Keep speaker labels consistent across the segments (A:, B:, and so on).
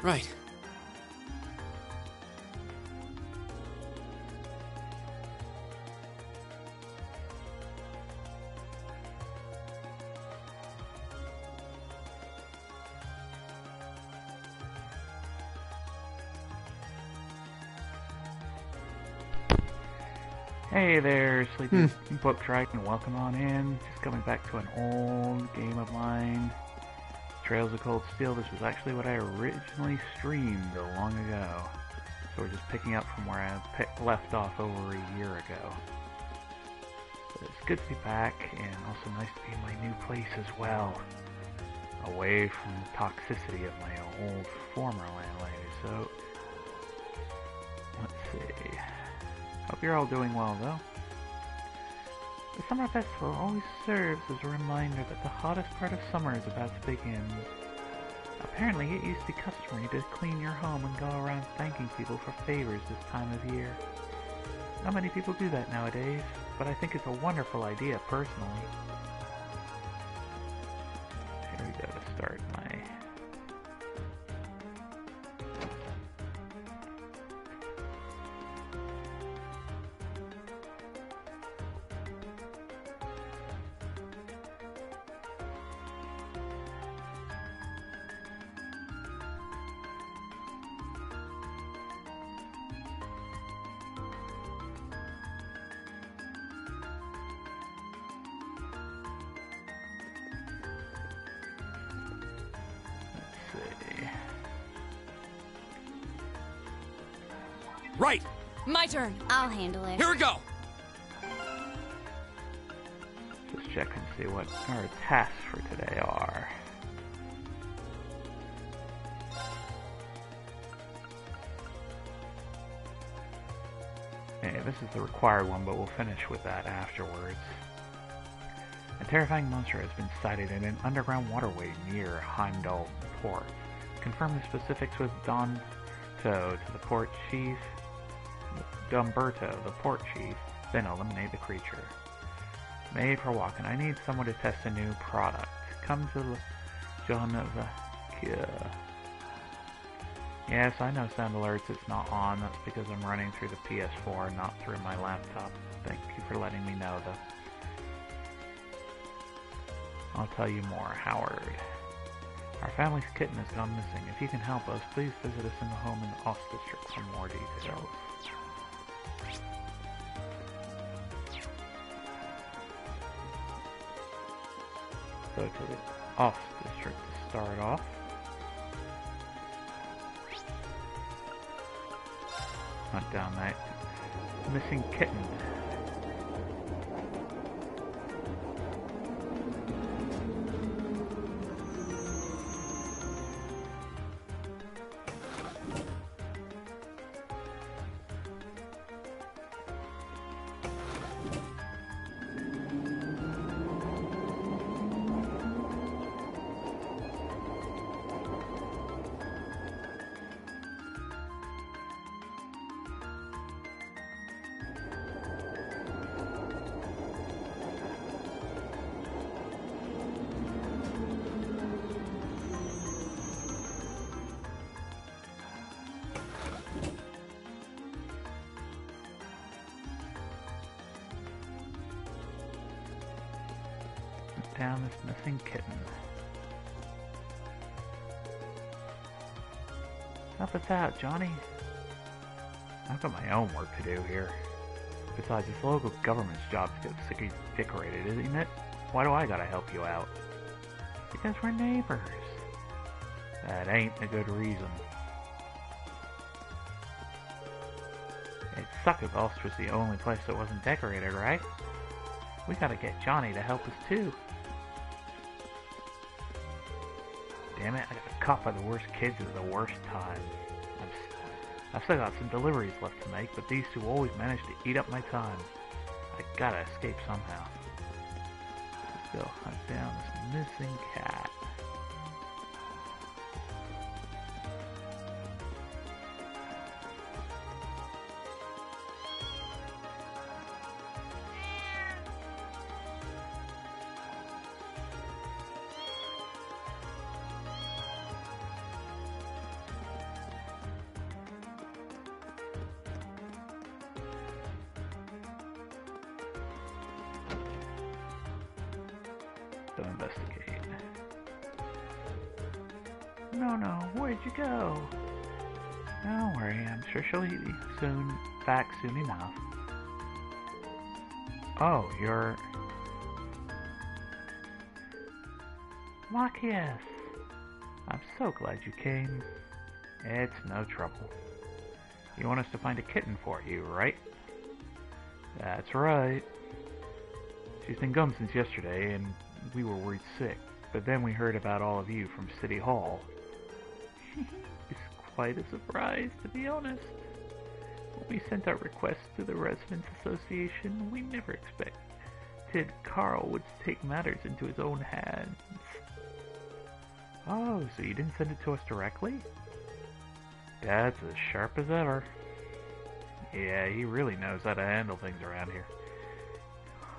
A: Right.
B: Hey there, Sleepy Book Dragon, welcome on in. Just coming back to an old game of mine, Trails of Cold Steel. This was actually what I originally streamed long ago. So we're just picking up from where I left off over a year ago. But it's good to be back, and also nice to be in my new place as well. Away from the toxicity of my old former landlady. So, let's see. Hope you're all doing well, though. The summer festival always serves as a reminder that the hottest part of summer is about to begin. Apparently, it used to be customary to clean your home and go around thanking people for favors this time of year. Not many people do that nowadays, but I think it's a wonderful idea personally. Here we go to start my...
A: Right!
C: My turn.
D: I'll handle it.
A: Here we go!
B: Just check and see what our tasks for today are. Okay, this is the required one, but we'll finish with that afterwards. A terrifying monster has been sighted in an underground waterway near Heimdall Port. Confirm the specifics with Dumberto, the port chief, then eliminate the creature. Made for walking. I need someone to test a new product. Come to Jonava. Yes, I know sound alerts it's not on. That's because I'm running through the PS4, not through my laptop. Thank you for letting me know, though. I'll tell you more, Howard. Our family's kitten has gone missing. If you can help us, please visit us in the home in the Ost District for more details. Go to the Ost District to start off. Hunt down that missing kitten. Down this missing kitten. Help us out, Johnny. I've got my own work to do here. Besides, it's the local government's job to get the city decorated, isn't it? Why do I gotta help you out? Because we're neighbors. That ain't a good reason. It'd suck if Ost was the only place that wasn't decorated, right? We gotta get Johnny to help us too. Damn it, I got caught by the worst kids at the worst time. I've still got some deliveries left to make, but these two always manage to eat up my time. I gotta escape somehow. Let's go hunt down this missing cat. to investigate. No, where'd you go? Don't worry, I'm sure she'll be back soon enough. Oh, you're... Machias! I'm so glad you came. It's no trouble. You want us to find a kitten for you, right? That's right. She's been gone since yesterday, and we were worried sick. But then we heard about all of you from City Hall. It's quite a surprise, to be honest. When we sent our request to the Residents Association, we never expected Carl would take matters into his own hands. Oh, so you didn't send it to us directly? Dad's as sharp as ever. Yeah, he really knows how to handle things around here.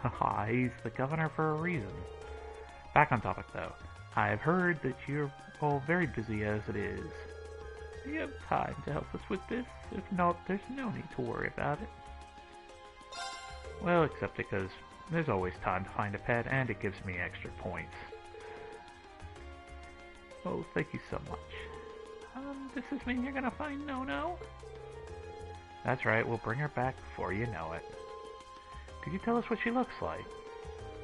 B: Haha, he's the governor for a reason. Back on topic though. I've heard that you're all very busy as it is. Do you have time to help us with this? If not, there's no need to worry about it. Well, except because there's always time to find a pet and it gives me extra points. Oh, thank you so much. Does this mean you're gonna find No-No? That's right, we'll bring her back before you know it. Could you tell us what she looks like?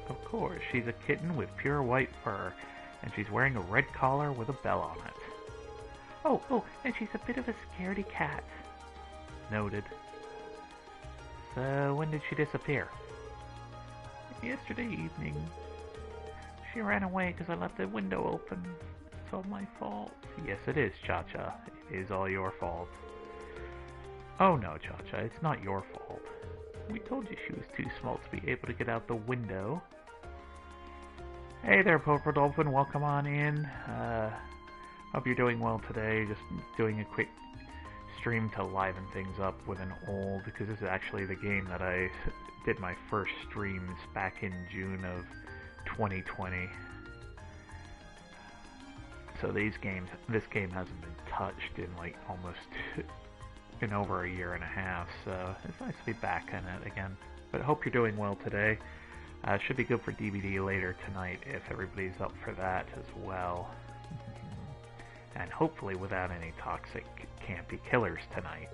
B: Of course, she's a kitten with pure white fur, and she's wearing a red collar with a bell on it. Oh, and she's a bit of a scaredy cat. Noted. So, when did she disappear? Yesterday evening. She ran away because I left the window open. It's all my fault. Yes, it is, Cha-Cha. It is all your fault. Oh no, Cha-Cha, it's not your fault. We told you she was too small to be able to get out the window. Hey there, Purple Dolphin, welcome on in. Hope you're doing well today. Just doing a quick stream to liven things up with an old, because this is actually the game that I did my first streams back in June of 2020. So this game hasn't been touched in like almost in over a year and a half, so it's nice to be back in it again. But I hope you're doing well today. Should be good for DVD later tonight if everybody's up for that as well. And hopefully without any toxic, campy killers tonight.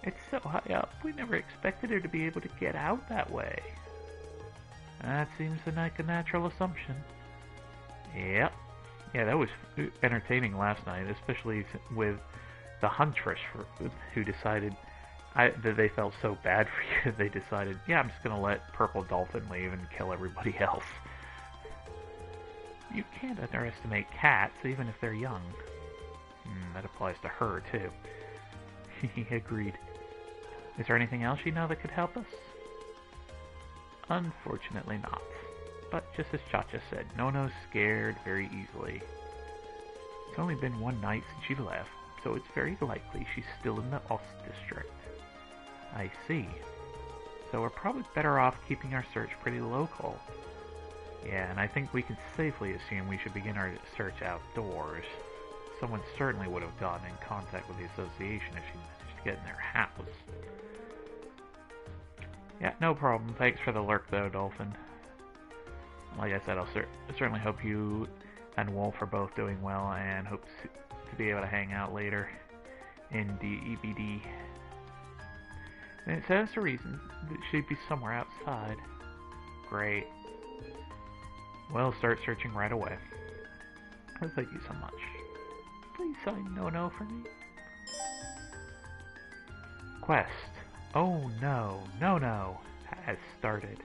B: It's so high up, we never expected her to be able to get out that way. That seems like a natural assumption. Yep. Yeah, that was entertaining last night, especially with the Huntress who decided that they felt so bad for you, they decided, yeah, I'm just going to let Purple Dolphin leave and kill everybody else. You can't underestimate cats, even if they're young. That applies to her, too. He agreed. Is there anything else you know that could help us? Unfortunately not. But just as Cha-Cha said, No-No's scared very easily. It's only been one night since she left, so it's very likely she's still in the Ost district. I see. So we're probably better off keeping our search pretty local. Yeah, and I think we can safely assume we should begin our search outdoors. Someone certainly would have gotten in contact with the association if she managed to get in their house. Yeah, no problem. Thanks for the lurk though, Dolphin. Like I said, I'll certainly hope you and Wolf are both doing well, and hope to be able to hang out later in DEBD. And it says the reason that she'd be somewhere outside. Great. Well, start searching right away. Well, thank you so much. Please sign No-No for me. Quest. Oh no, No-No has started.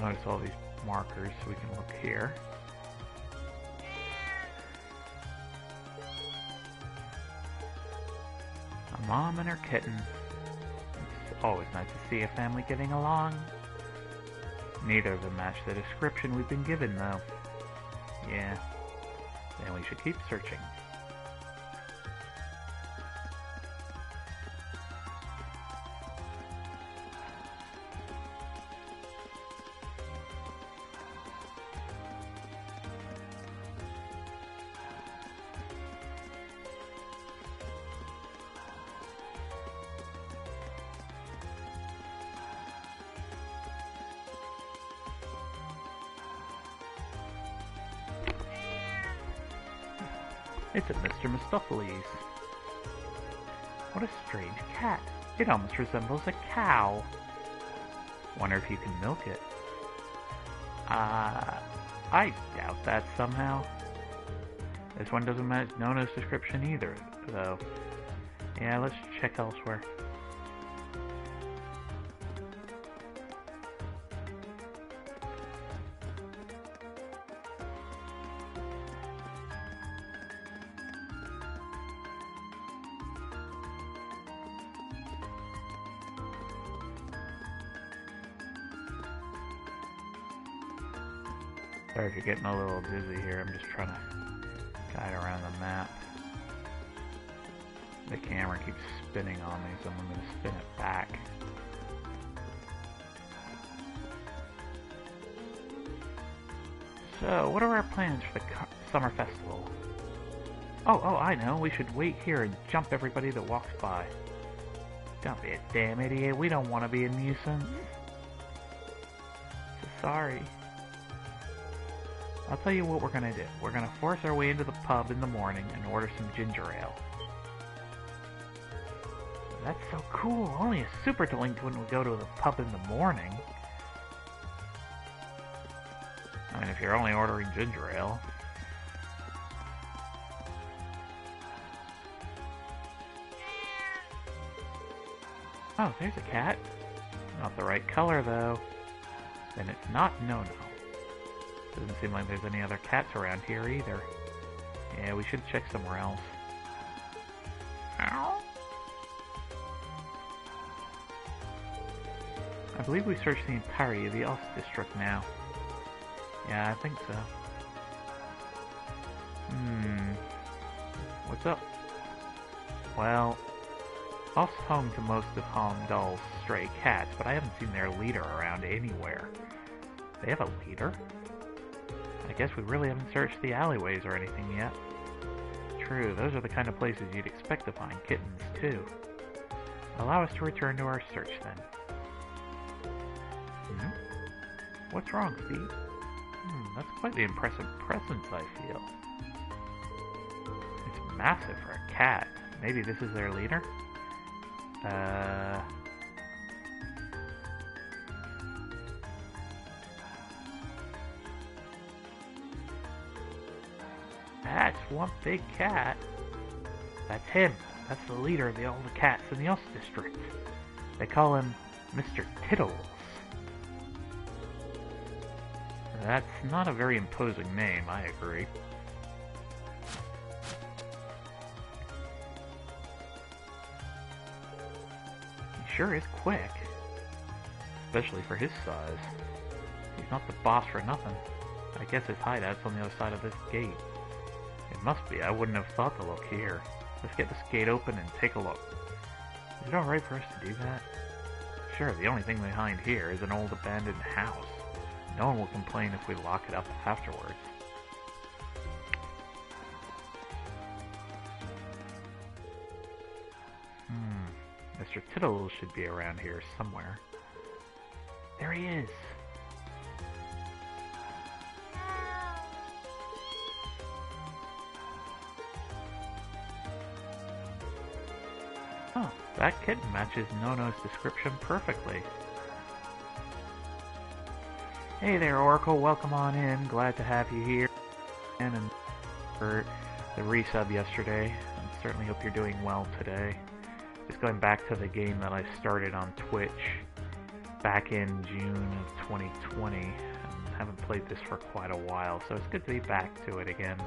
B: Notice all these markers so we can look here. A mom and her kitten. It's always nice to see a family getting along. Neither of them match the description we've been given though. Yeah. Then we should keep searching. It's a Mr. Mistopheles. What a strange cat. It almost resembles a cow. Wonder if you can milk it. I doubt that somehow. This one doesn't match Nono's description either, though. Yeah, let's check elsewhere. Sorry if you're getting a little dizzy here, I'm just trying to guide around the map. The camera keeps spinning on me, so I'm going to spin it back. So, what are our plans for the summer festival? Oh, I know. We should wait here and jump everybody that walks by. Don't be a damn idiot. We don't want to be a nuisance. So sorry. I'll tell you what we're going to do. We're going to force our way into the pub in the morning and order some ginger ale. That's so cool. Only a super delinquent would go to the pub in the morning. I mean, if you're only ordering ginger ale. Oh, there's a cat. Not the right color, though. Then it's not Nono. Doesn't seem like there's any other cats around here either. Yeah, we should check somewhere else. Ow. I believe we searched the entirety of the Ost district now. Yeah, I think so. What's up? Well, Ost's home to most of Heimdall's stray cats, but I haven't seen their leader around anywhere. They have a leader? I guess we really haven't searched the alleyways or anything yet. True, those are the kind of places you'd expect to find kittens, too. Allow us to return to our search, then. What's wrong, Steve? That's quite the impressive presence, I feel. It's massive for a cat. Maybe this is their leader? That's one big cat. That's him. That's the leader of all the cats in the Ost district. They call him Mr. Toothless. That's not a very imposing name, I agree. He sure is quick. Especially for his size. He's not the boss for nothing. I guess his hideout's on the other side of this gate. It must be. I wouldn't have thought to look here. Let's get this gate open and take a look. Is it alright for us to do that? Sure, the only thing behind here is an old abandoned house. No one will complain if we lock it up afterwards. Mr. Tittle should be around here somewhere. There he is! Oh, that kitten matches Nono's description perfectly. Hey there, Oracle. Welcome on in. Glad to have you here. And for the resub yesterday. I certainly hope you're doing well today. Just going back to the game that I started on Twitch back in June of 2020. And haven't played this for quite a while, so it's good to be back to it again.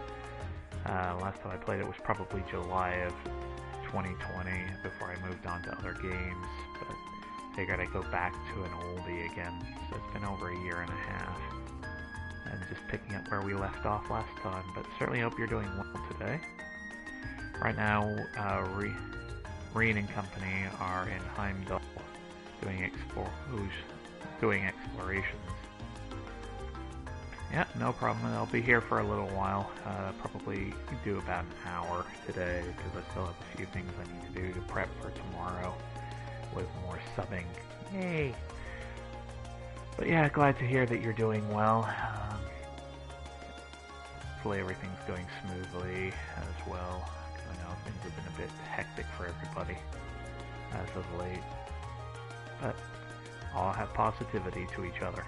B: Last time I played it was probably July of 2020 before I moved on to other games. But figured I'd go back to an oldie again, so it's been over a year and a half, and just picking up where we left off last time, but certainly hope you're doing well today. Right now, Reen and company are in Heimdall doing explorations. Yeah, no problem, I'll be here for a little while, probably do about an hour today, because I still have a few things I need to do to prep for tomorrow. With more subbing. Yay! But yeah, glad to hear that you're doing well. hopefully everything's going smoothly as well. I know things have been a bit hectic for everybody as of late. But all have positivity to each other.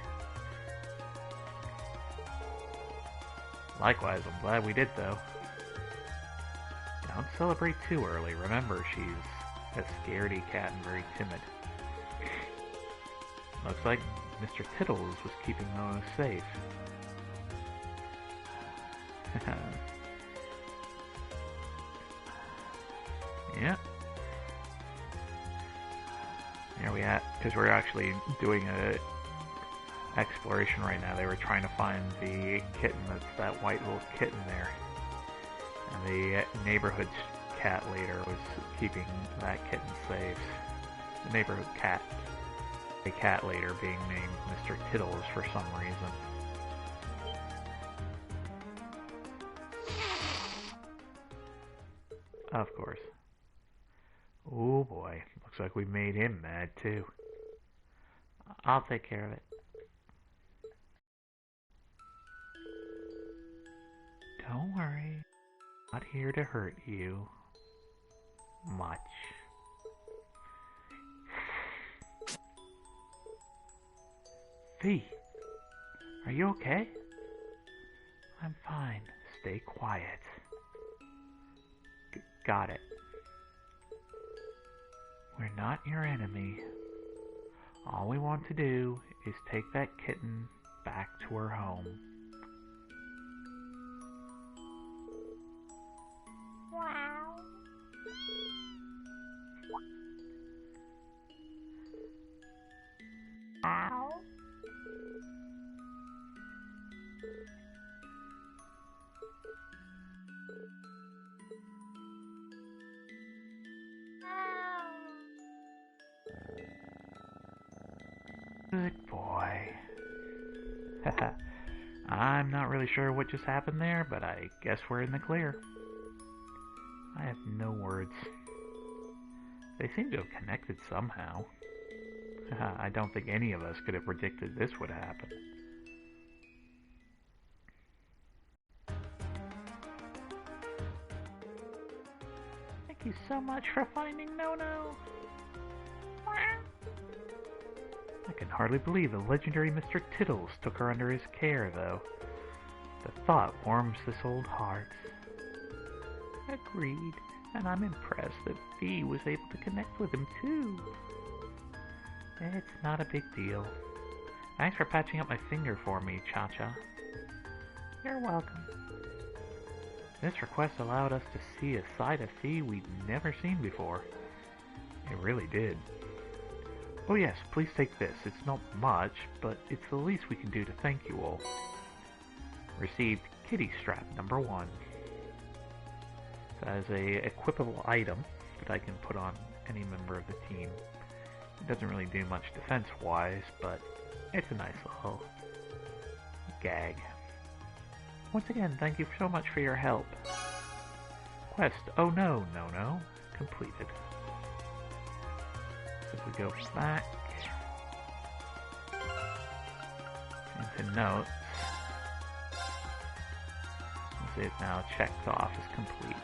B: Likewise, I'm glad we did though. Don't celebrate too early. Remember, she's a scaredy cat and very timid. Looks like Mr. Tittles was keeping those safe. Yeah. Here we at, because we're actually doing a exploration right now. They were trying to find the kitten. That's that white little kitten there. And the neighborhood cat later was keeping that kitten safe. The neighborhood cat. A cat later being named Mr. Tittles for some reason. Of course. Oh boy, looks like we made him mad too. I'll take care of it. Don't worry, not here to hurt you much. Fee, are you okay? I'm fine. Stay quiet. Got it. We're not your enemy. All we want to do is take that kitten back to her home.
C: Wow. Ow.
B: Good boy. I'm not really sure what just happened there, but I guess we're in the clear. I have no words. They seem to have connected somehow. I don't think any of us could have predicted this would happen. Thank you so much for finding No-No. I can hardly believe the legendary Mr. Tittles took her under his care, though. The thought warms this old heart. Agreed, and I'm impressed that Fee was able to connect with him, too. It's not a big deal. Thanks for patching up my finger for me, Cha-Cha. You're welcome. This request allowed us to see a side of Fee we'd never seen before. It really did. Oh yes, please take this. It's not much, but it's the least we can do to thank you all. Received Kitty Strap number 1. As a equipable item that I can put on any member of the team. It doesn't really do much defense-wise, but it's a nice little gag. Once again, thank you so much for your help. Quest, oh no, No-No, completed. So if we go back into notes, you'll see it now checked off as complete.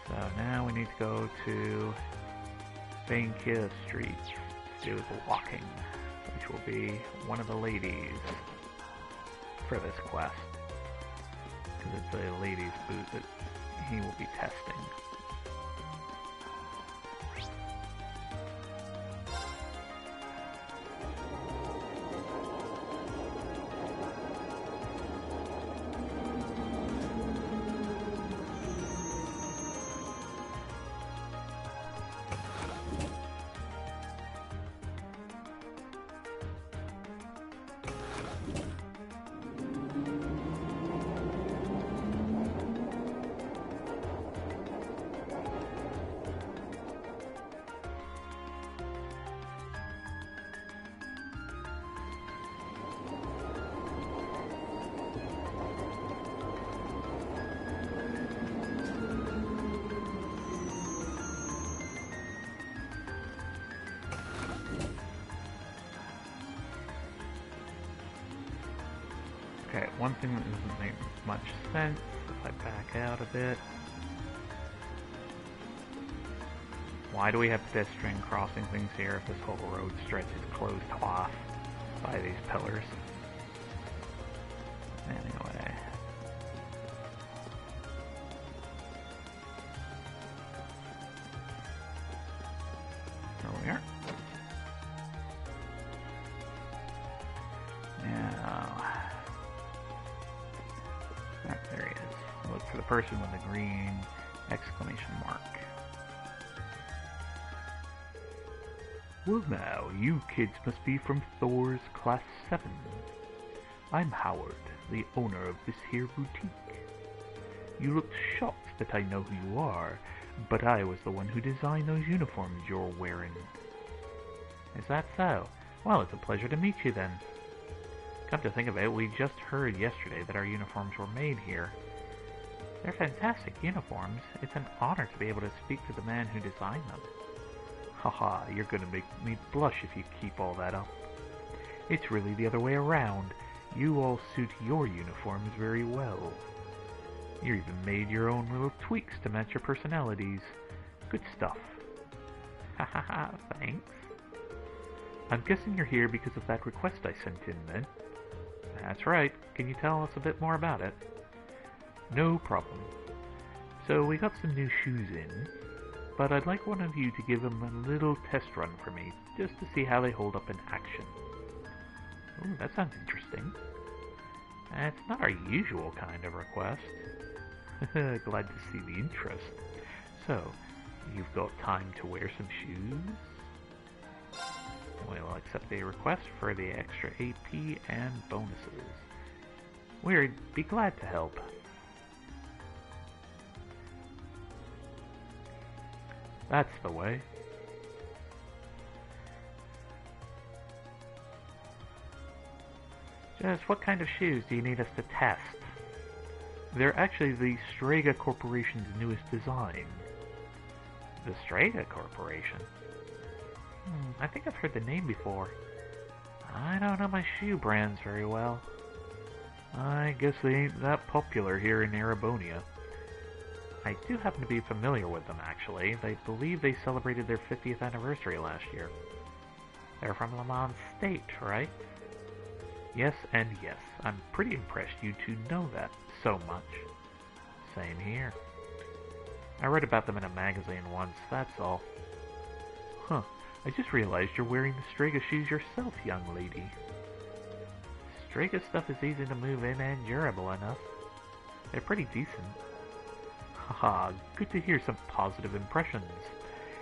B: So now we need to go to Vainkia Street to do the walking, which will be one of the ladies for this quest. Because it's a ladies' boot that he will be testing. one thing that doesn't make much sense, if I back out a bit, why do we have pedestrian crossing things here if this whole road stretch is closed off by these pillars? Anyway. There we are. Now, there he is. Look for the person with the green exclamation mark. Well now, you kids must be from Thor's Class 7. I'm Howard, the owner of this here boutique. You look shocked that I know who you are, but I was the one who designed those uniforms you're wearing. Is that so? Well, it's a pleasure to meet you then. Come to think of it, we just heard yesterday that our uniforms were made here. They're fantastic uniforms. It's an honor to be able to speak to the man who designed them. Haha, you're gonna make me blush if you keep all that up. It's really the other way around. You all suit your uniforms very well. You even made your own little tweaks to match your personalities. Good stuff. Hahaha, thanks. I'm guessing you're here because of that request I sent in, then? That's right. Can you tell us a bit more about it? No problem. So we got some new shoes in, but I'd like one of you to give them a little test run for me, just to see how they hold up in action. Ooh, that sounds interesting. It's not our usual kind of request. Glad to see the interest. So, you've got time to wear some shoes? We'll accept the request for the extra AP and bonuses. We'd be glad to help. That's the way. Just what kind of shoes do you need us to test? They're actually the Strega Corporation's newest design. The Strega Corporation? I think I've heard the name before. I don't know my shoe brands very well. I guess they ain't that popular here in Erebonia. I do happen to be familiar with them, actually. I believe they celebrated their 50th anniversary last year. They're from Lamont State, right? Yes and yes. I'm pretty impressed you two know that so much. Same here. I read about them in a magazine once, that's all. Huh. I just realized you're wearing the Strega shoes yourself, young lady. Strega stuff is easy to move in and durable enough. They're pretty decent. Haha, good to hear some positive impressions.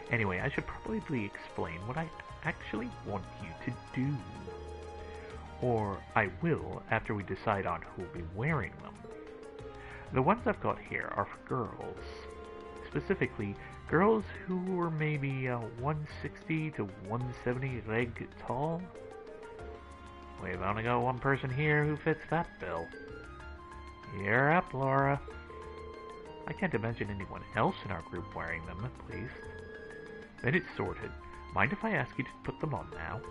B: Anyway, I should probably explain what I actually want you to do. Or I will after we decide on who will be wearing them. The ones I've got here are for girls. Specifically, girls who are maybe 160 to 170 reg tall. We've only got one person here who fits that bill. You're up, Laura. I can't imagine anyone else in our group wearing them, at least. Then it's sorted. Mind if I ask you to put them on now?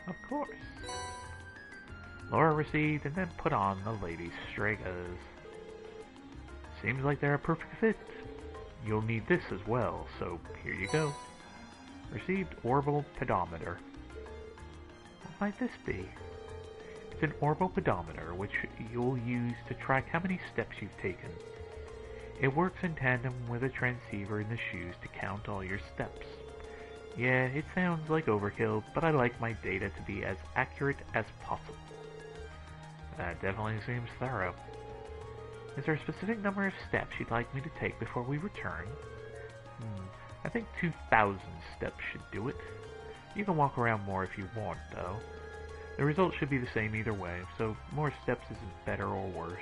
B: Of course. Laura received and then put on the ladies' Stregas. Seems like they're a perfect fit. You'll need this as well, so here you go. Received Orbital Pedometer. What might this be? It's an Orbital Pedometer, which you'll use to track how many steps you've taken. It works in tandem with a transceiver in the shoes to count all your steps. Yeah, it sounds like overkill, but I like my data to be as accurate as possible. That definitely seems thorough. Is there a specific number of steps you'd like me to take before we return? I think 2,000 steps should do it. You can walk around more if you want, though. The result should be the same either way, so more steps isn't better or worse.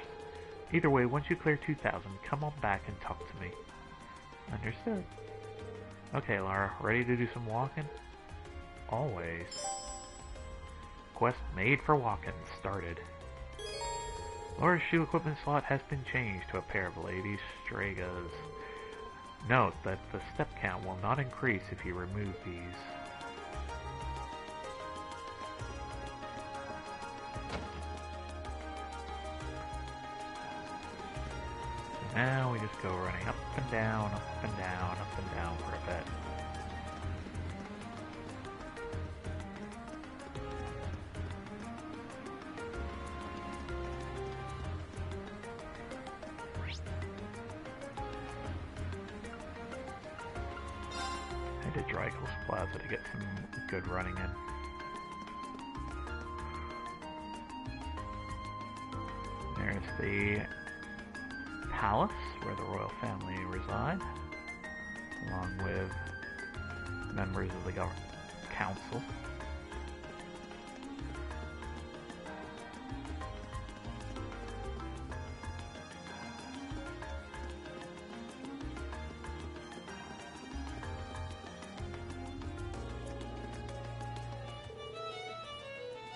B: Either way, once you clear 2,000, come on back and talk to me. Understood. Okay, Laura, ready to do some walking? Always. Quest made for walking started. Laura's shoe equipment slot has been changed to a pair of ladies' Stregas. Note that the step count will not increase if you remove these. Now we just go running up and down, up and down, up and down for a bit. I did Drykel's Plaza to get some good running in. There's the palace where the royal family reside, along with members of the council.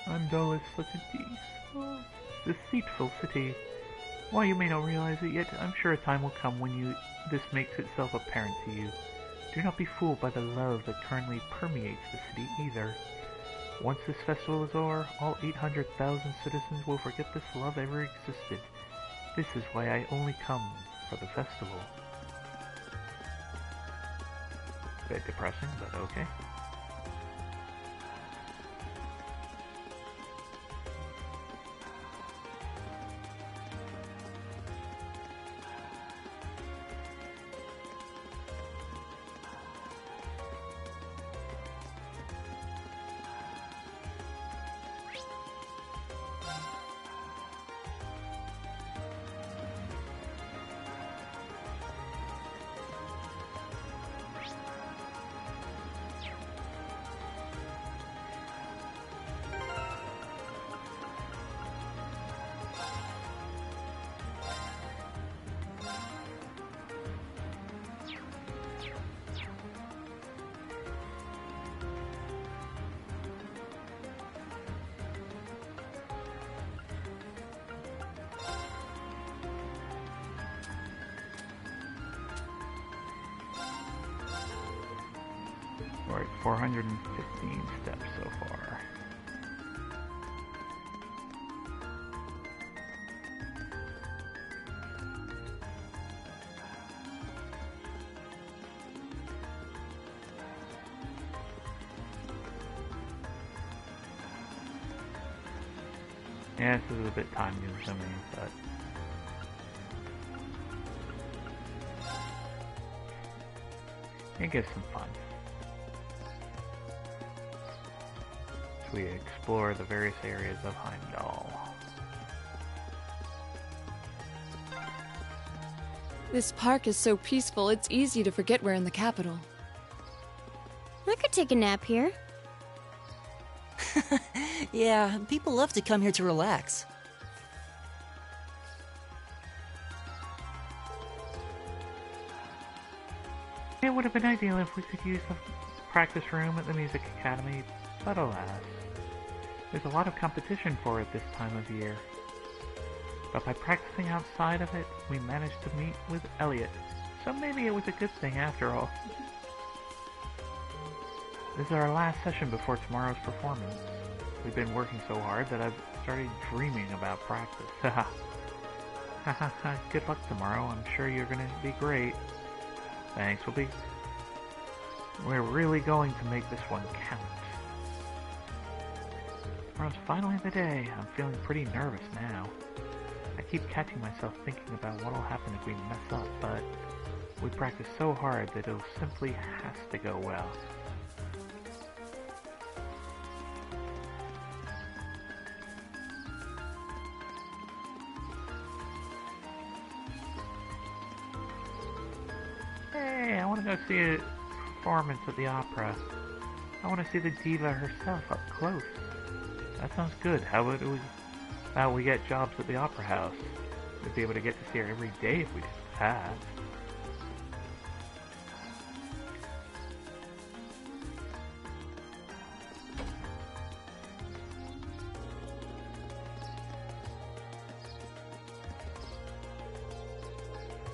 B: Andal is such a peaceful, deceitful city. Why you may not realize it yet, I'm sure a time will come when this makes itself apparent to you. Do not be fooled by the love that currently permeates the city either. Once this festival is over, all 800,000 citizens will forget this love ever existed. This is why I only come for the festival. Bit depressing, but okay. We're at 415 steps so far. Yeah, this is a bit time consuming, but it gives some fun. We explore the various areas of Heimdall.
D: This park is so peaceful, it's easy to forget we're in the capital.
C: I could take a nap here.
E: Yeah, people love to come here to relax.
B: It would have been ideal if we could use the practice room at the Music Academy, but alas, there's a lot of competition for it this time of year. But by practicing outside of it, we managed to meet with Elliot, so maybe it was a good thing after all. This is our last session before tomorrow's performance. We've been working so hard that I've started dreaming about practice. Haha. Good luck tomorrow. I'm sure you're gonna be great. Thanks. We're really going to make this one count. Tomorrow's finally the day. I'm feeling pretty nervous now. I keep catching myself thinking about what'll happen if we mess up, but we practice so hard that it'll simply has to go well. Hey, I want to go see a performance at the opera. I want to see the diva herself up close. That sounds good. How about we get jobs at the opera house? We'd be able to get to see her every day if we did that.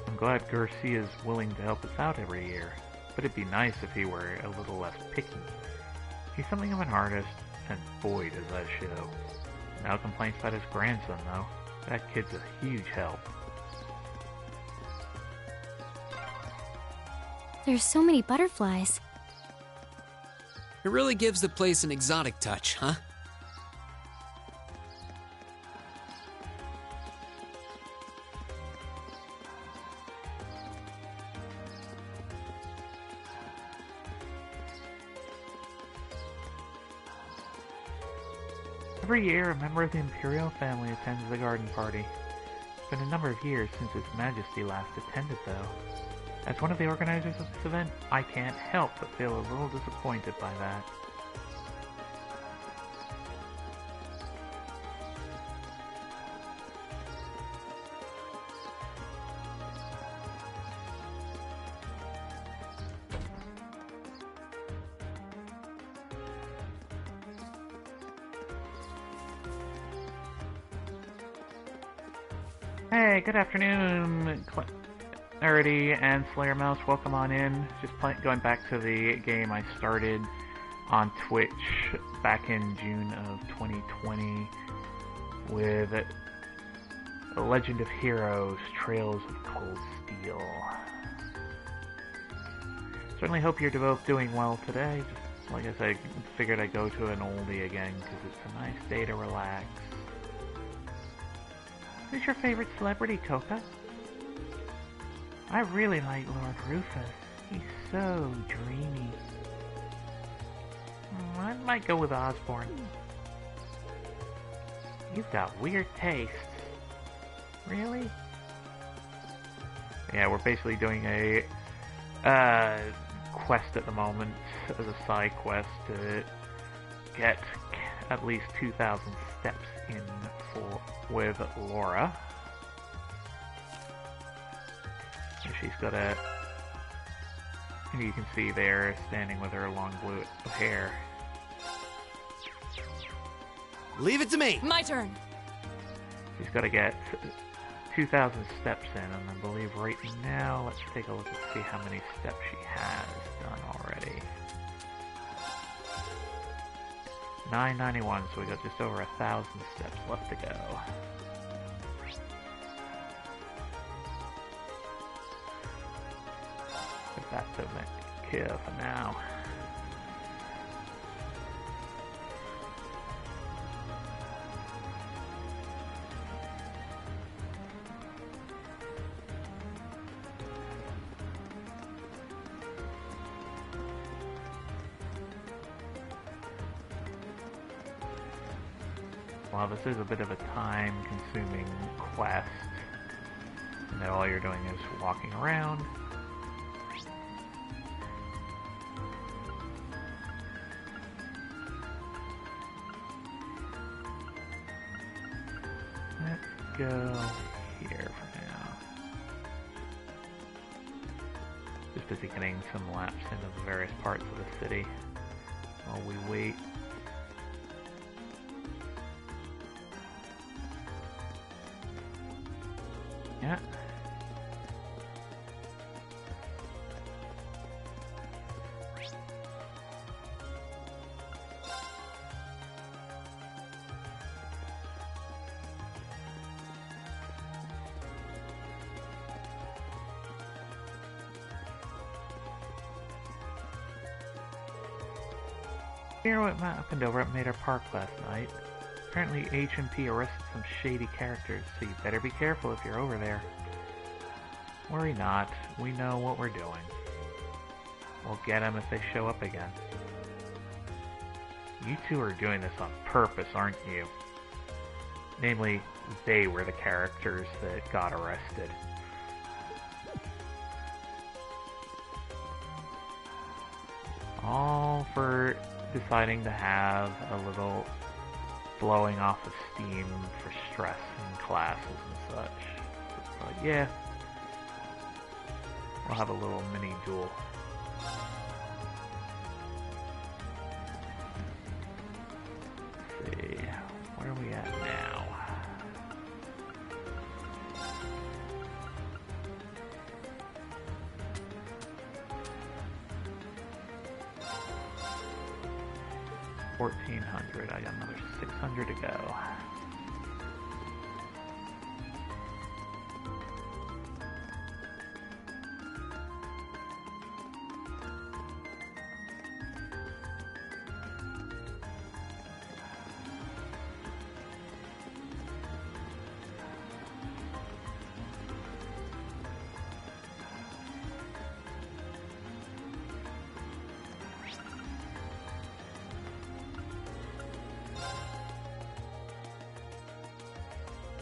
B: I'm glad Garcia's willing to help us out every year, but it'd be nice if he were a little less picky. He's something of an artist, and boy does that show. No complaints about his grandson though. That kid's a huge help.
C: There's so many butterflies.
A: It really gives the place an exotic touch, huh?
B: Every year, a member of the Imperial family attends the garden party. It's been a number of years since His Majesty last attended, though. As one of the organizers of this event, I can't help but feel a little disappointed by that. Hey, good afternoon, Clarity and Slayer Mouse. Welcome on in. Just going back to the game I started on Twitch back in June of 2020 with The Legend of Heroes, Trails of Cold Steel. Certainly hope you're both doing well today. Just like I said, figured I'd go to an oldie again because it's a nice day to relax. Who's your favorite celebrity, Coca? I really like Lord Rufus. He's so dreamy. I might go with Osborne. You've got weird tastes. Really? Yeah, we're basically doing a quest at the moment as a side quest to get at least 2,000 steps in with Laura. So she's got a... And you can see there, standing with her long blue hair.
A: Leave it to me!
D: My turn!
B: She's got to get 2,000 steps in, and I believe right now, let's take a look and see how many steps she has done already. 991, so we got just over 1,000 steps left to go. Put that to care for now. Well, this is a bit of a time-consuming quest, and that all you're doing is walking around. Let's go here for now. Just busy getting some laps into the various parts of the city while we wait. Yeah. Hear what happened over at Mater Park last night. Apparently HMP arrested some shady characters, so you better be careful if you're over there. Worry not, we know what we're doing. We'll get them if they show up again. You two are doing this on purpose, aren't you? Namely, they were the characters that got arrested. All for deciding to have a little blowing off of steam for stress in classes and such. But yeah, we'll have a little mini duel. Let's see, where are we at now? $1,400. I got another 600 to go.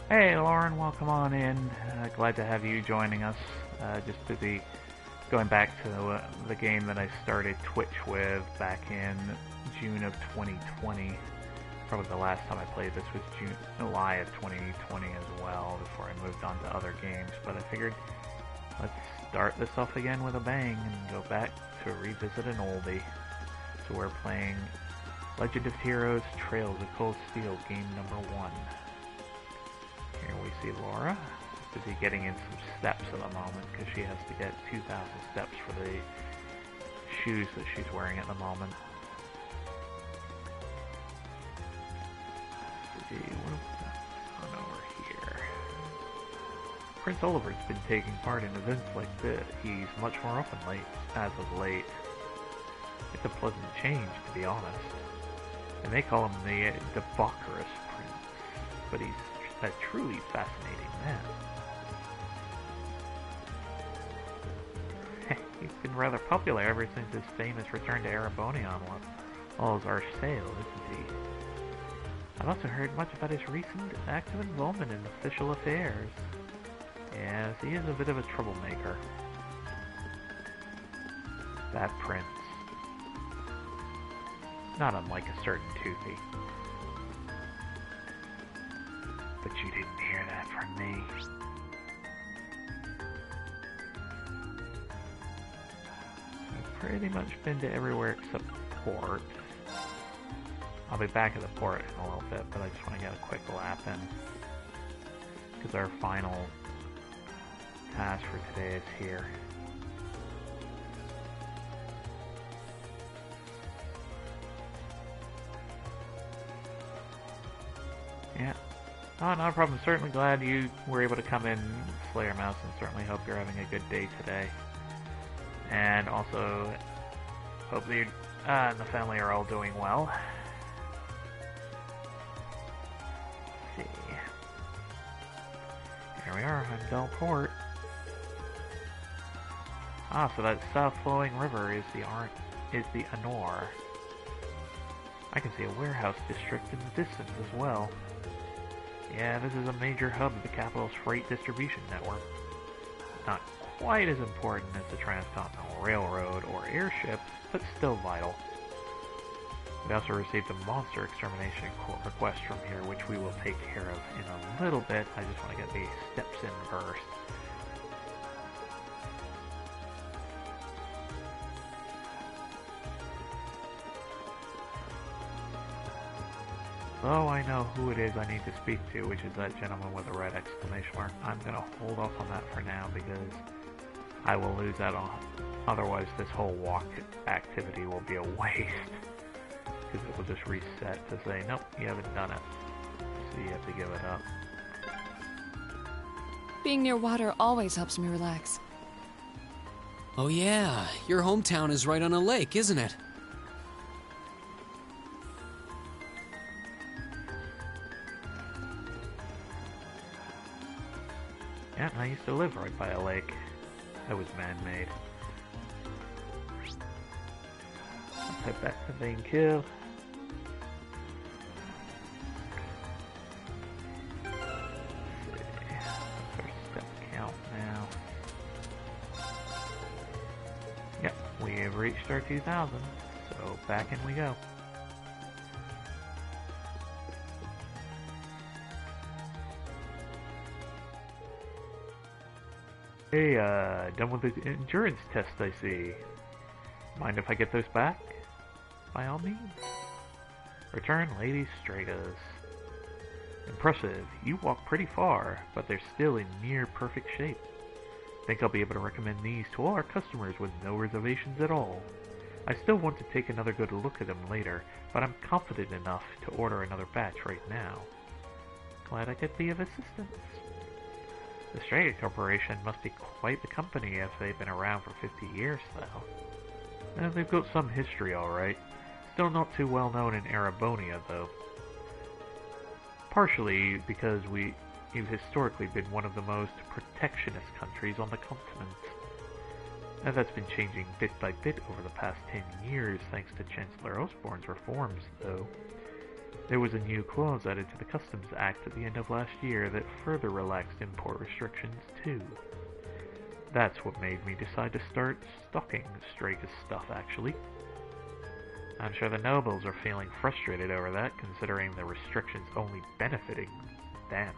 B: Hey Lauren, welcome on in. Glad to have you joining us. Just busy going back to the game that I started Twitch with back in June of 2020. Probably the last time I played this was July of 2020 as well, before I moved on to other games. But I figured, let's start this off again with a bang and go back to revisit an oldie. So we're playing Legend of Heroes Trails of Cold Steel, game number 1. Here we see Laura, busy getting in some steps at the moment, because she has to get 2,000 steps for the shoes that she's wearing at the moment. Let's see, what have we got on over here? Prince Oliver's been taking part in events like this. He's much more often late, as of late. It's a pleasant change, to be honest. And they call him the debaucherous prince, but he's a truly fascinating man. He's been rather popular ever since his famous return to Erebonia on all's our sale, isn't he? I've also heard much about his recent active involvement in official affairs. Yes, he is a bit of a troublemaker. That prince. Not unlike a certain Toothy. But you didn't hear that from me. I've pretty much been to everywhere except port. I'll be back at the port in a little bit, but I just want to get a quick lap in. Because our final task for today is here. Yeah. Oh, not a problem. Certainly glad you were able to come in, Slayer Mouse, and certainly hope you're having a good day today. And also, hope that you and the family are all doing well. Let's see. Here we are, Hundell Port. Ah, so that south-flowing river is the Anor. I can see a warehouse district in the distance as well. Yeah, this is a major hub of the capital's freight distribution network. Not quite as important as the Transcontinental Railroad or airships, but still vital. We also received a monster extermination request from here, which we will take care of in a little bit. I just want to get the steps in first. So I know who it is I need to speak to, which is that gentleman with the red exclamation mark. I'm going to hold off on that for now because I will lose that on. Otherwise, this whole walk activity will be a waste. Because it will just reset to say, nope, you haven't done it. So you have to give it up.
D: Being near water always helps me relax.
A: Oh yeah, your hometown is right on a lake, isn't it?
B: Yeah, I used to live right by a lake. That was man-made. Let's head back to Main Kill. That's our step count now. Yep, we have reached our 2,000, so back in we go. Hey, done with the endurance test, I see. Mind if I get those back? By all means. Return Lady Stratas. Impressive. You walk pretty far, but they're still in near perfect shape. Think I'll be able to recommend these to all our customers with no reservations at all. I still want to take another good look at them later, but I'm confident enough to order another batch right now. Glad I could be of assistance. The Strata Corporation must be quite the company if they've been around for 50 years, though. And they've got some history, alright. Still not too well known in Erebonia, though. Partially because we've historically been one of the most protectionist countries on the continent. And that's been changing bit by bit over the past 10 years thanks to Chancellor Osborne's reforms, though. There was a new clause added to the Customs Act at the end of last year that further relaxed import restrictions, too. That's what made me decide to start stocking Straga's stuff, actually. I'm sure the nobles are feeling frustrated over that, considering the restrictions only benefiting them.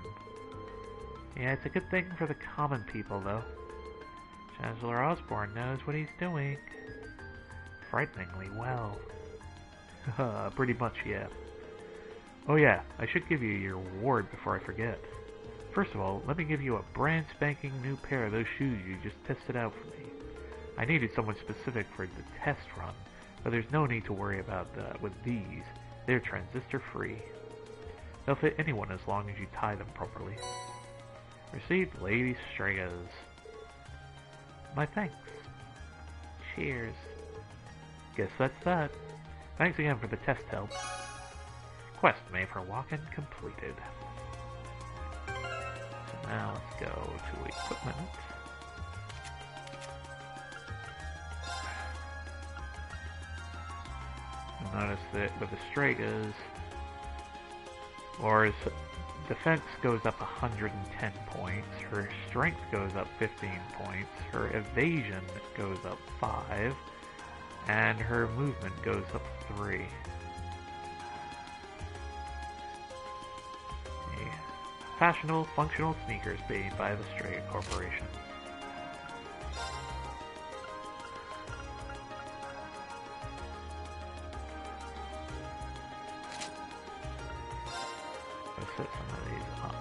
B: Yeah, it's a good thing for the common people, though. Chancellor Osborne knows what he's doing. Frighteningly well. Pretty much, yeah. Oh yeah, I should give you your reward before I forget. First of all, let me give you a brand spanking new pair of those shoes you just tested out for me. I needed someone specific for the test run, but there's no need to worry about that with these. They're transistor free. They'll fit anyone as long as you tie them properly. Received, Lady Straga's. My thanks. Cheers. Guess that's that. Thanks again for the test help. Quest made for walking completed. So now let's go to equipment. You'll notice that with the Stragas, Laura's defense goes up 110 points, her strength goes up 15 points, her evasion goes up 5, and her movement goes up 3. Fashionable, functional sneakers made by the Straga Corporation. Let's set some of these up.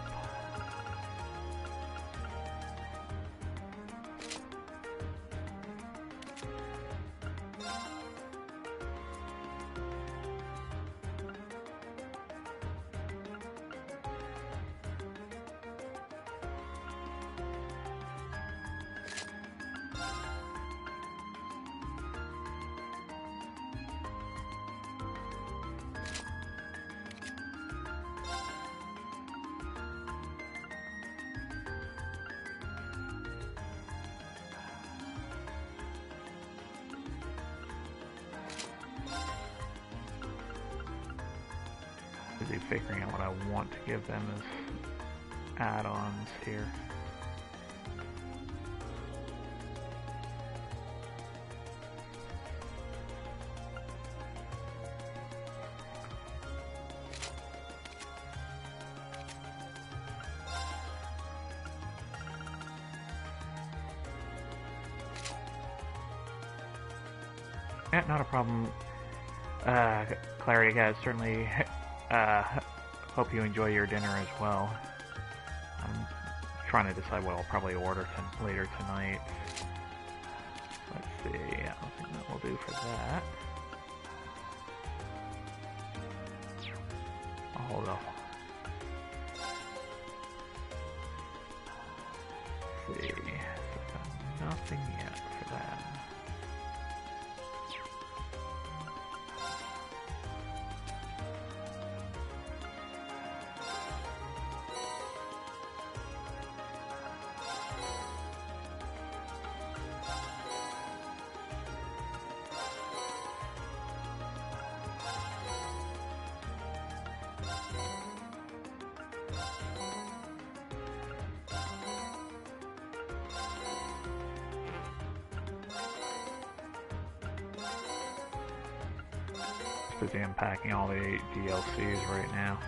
B: Busy figuring out what I want to give them as add-ons here. Yeah, not a problem. Clarity, guys, certainly hope you enjoy your dinner as well. I'm trying to decide what I'll probably order later tonight. Let's see, I don't think that will do for that. I'll hold off. Let's see, so nothing yet for that. Busy unpacking all the DLCs right now.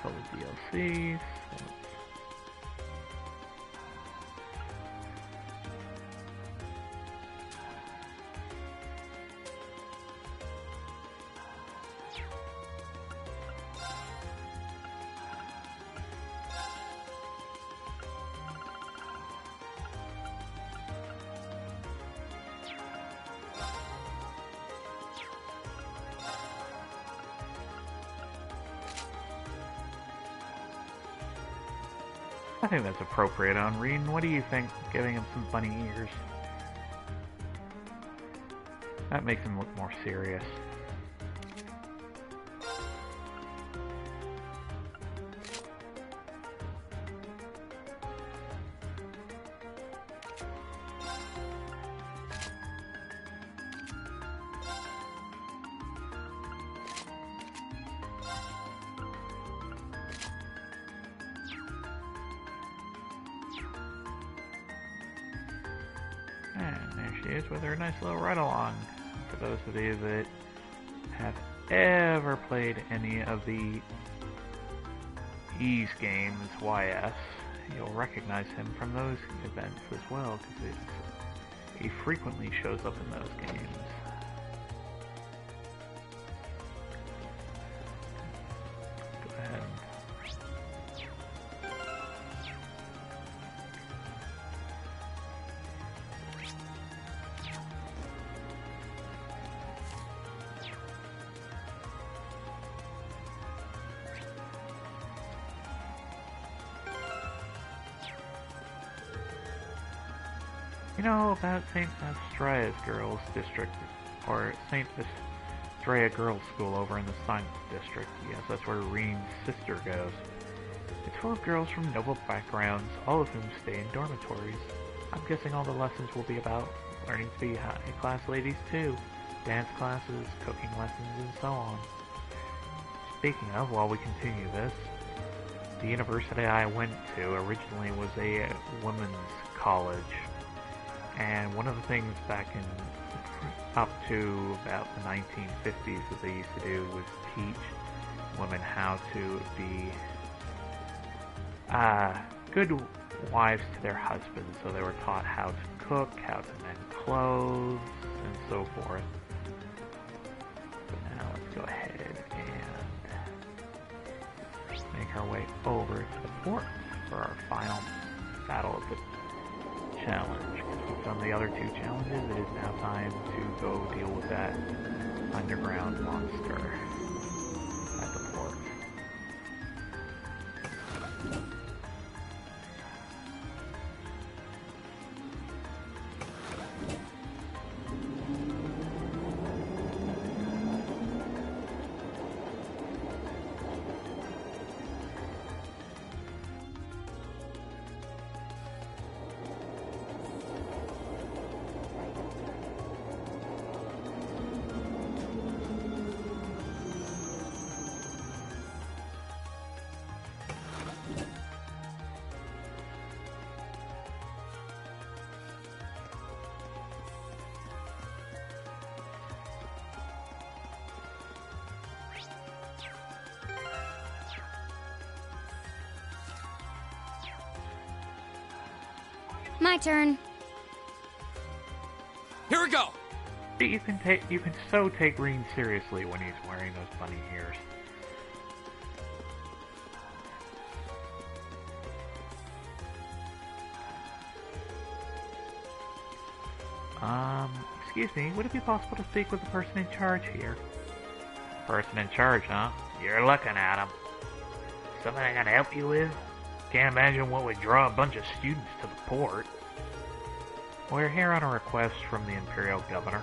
B: all the DLCs. I think that's appropriate on Rean. What do you think, giving him some bunny ears? That makes him look more serious. And there she is with her nice little ride-along. For those of you that have ever played any of the Ys games, YS, you'll recognize him from those events as well, because he frequently shows up in those games. Go ahead. You know about St. Estrella Girls District, or St. Estrella Girls School over in the Science District? Yes, that's where Rean's sister goes. It's full of girls from noble backgrounds, all of whom stay in dormitories. I'm guessing all the lessons will be about learning to be high-class ladies too. Dance classes, cooking lessons, and so on. Speaking of, while we continue this, the university I went to originally was a women's college. And one of the things back in up to about the 1950s that they used to do was teach women how to be good wives to their husbands. So they were taught how to cook, how to mend clothes, and so forth. But now let's go ahead and make our way over to the port for our final battle of the challenge. We've done the other two challenges. It is now time to go deal with that underground monster at the port.
C: My turn.
A: Here we go!
B: You can so take Rean seriously when he's wearing those bunny ears. Excuse me, would it be possible to speak with the person in charge here? Person in charge, huh? You're looking at him. Something I gotta help you with? Can't imagine what would draw a bunch of students to the port. We're here on a request from the Imperial Governor.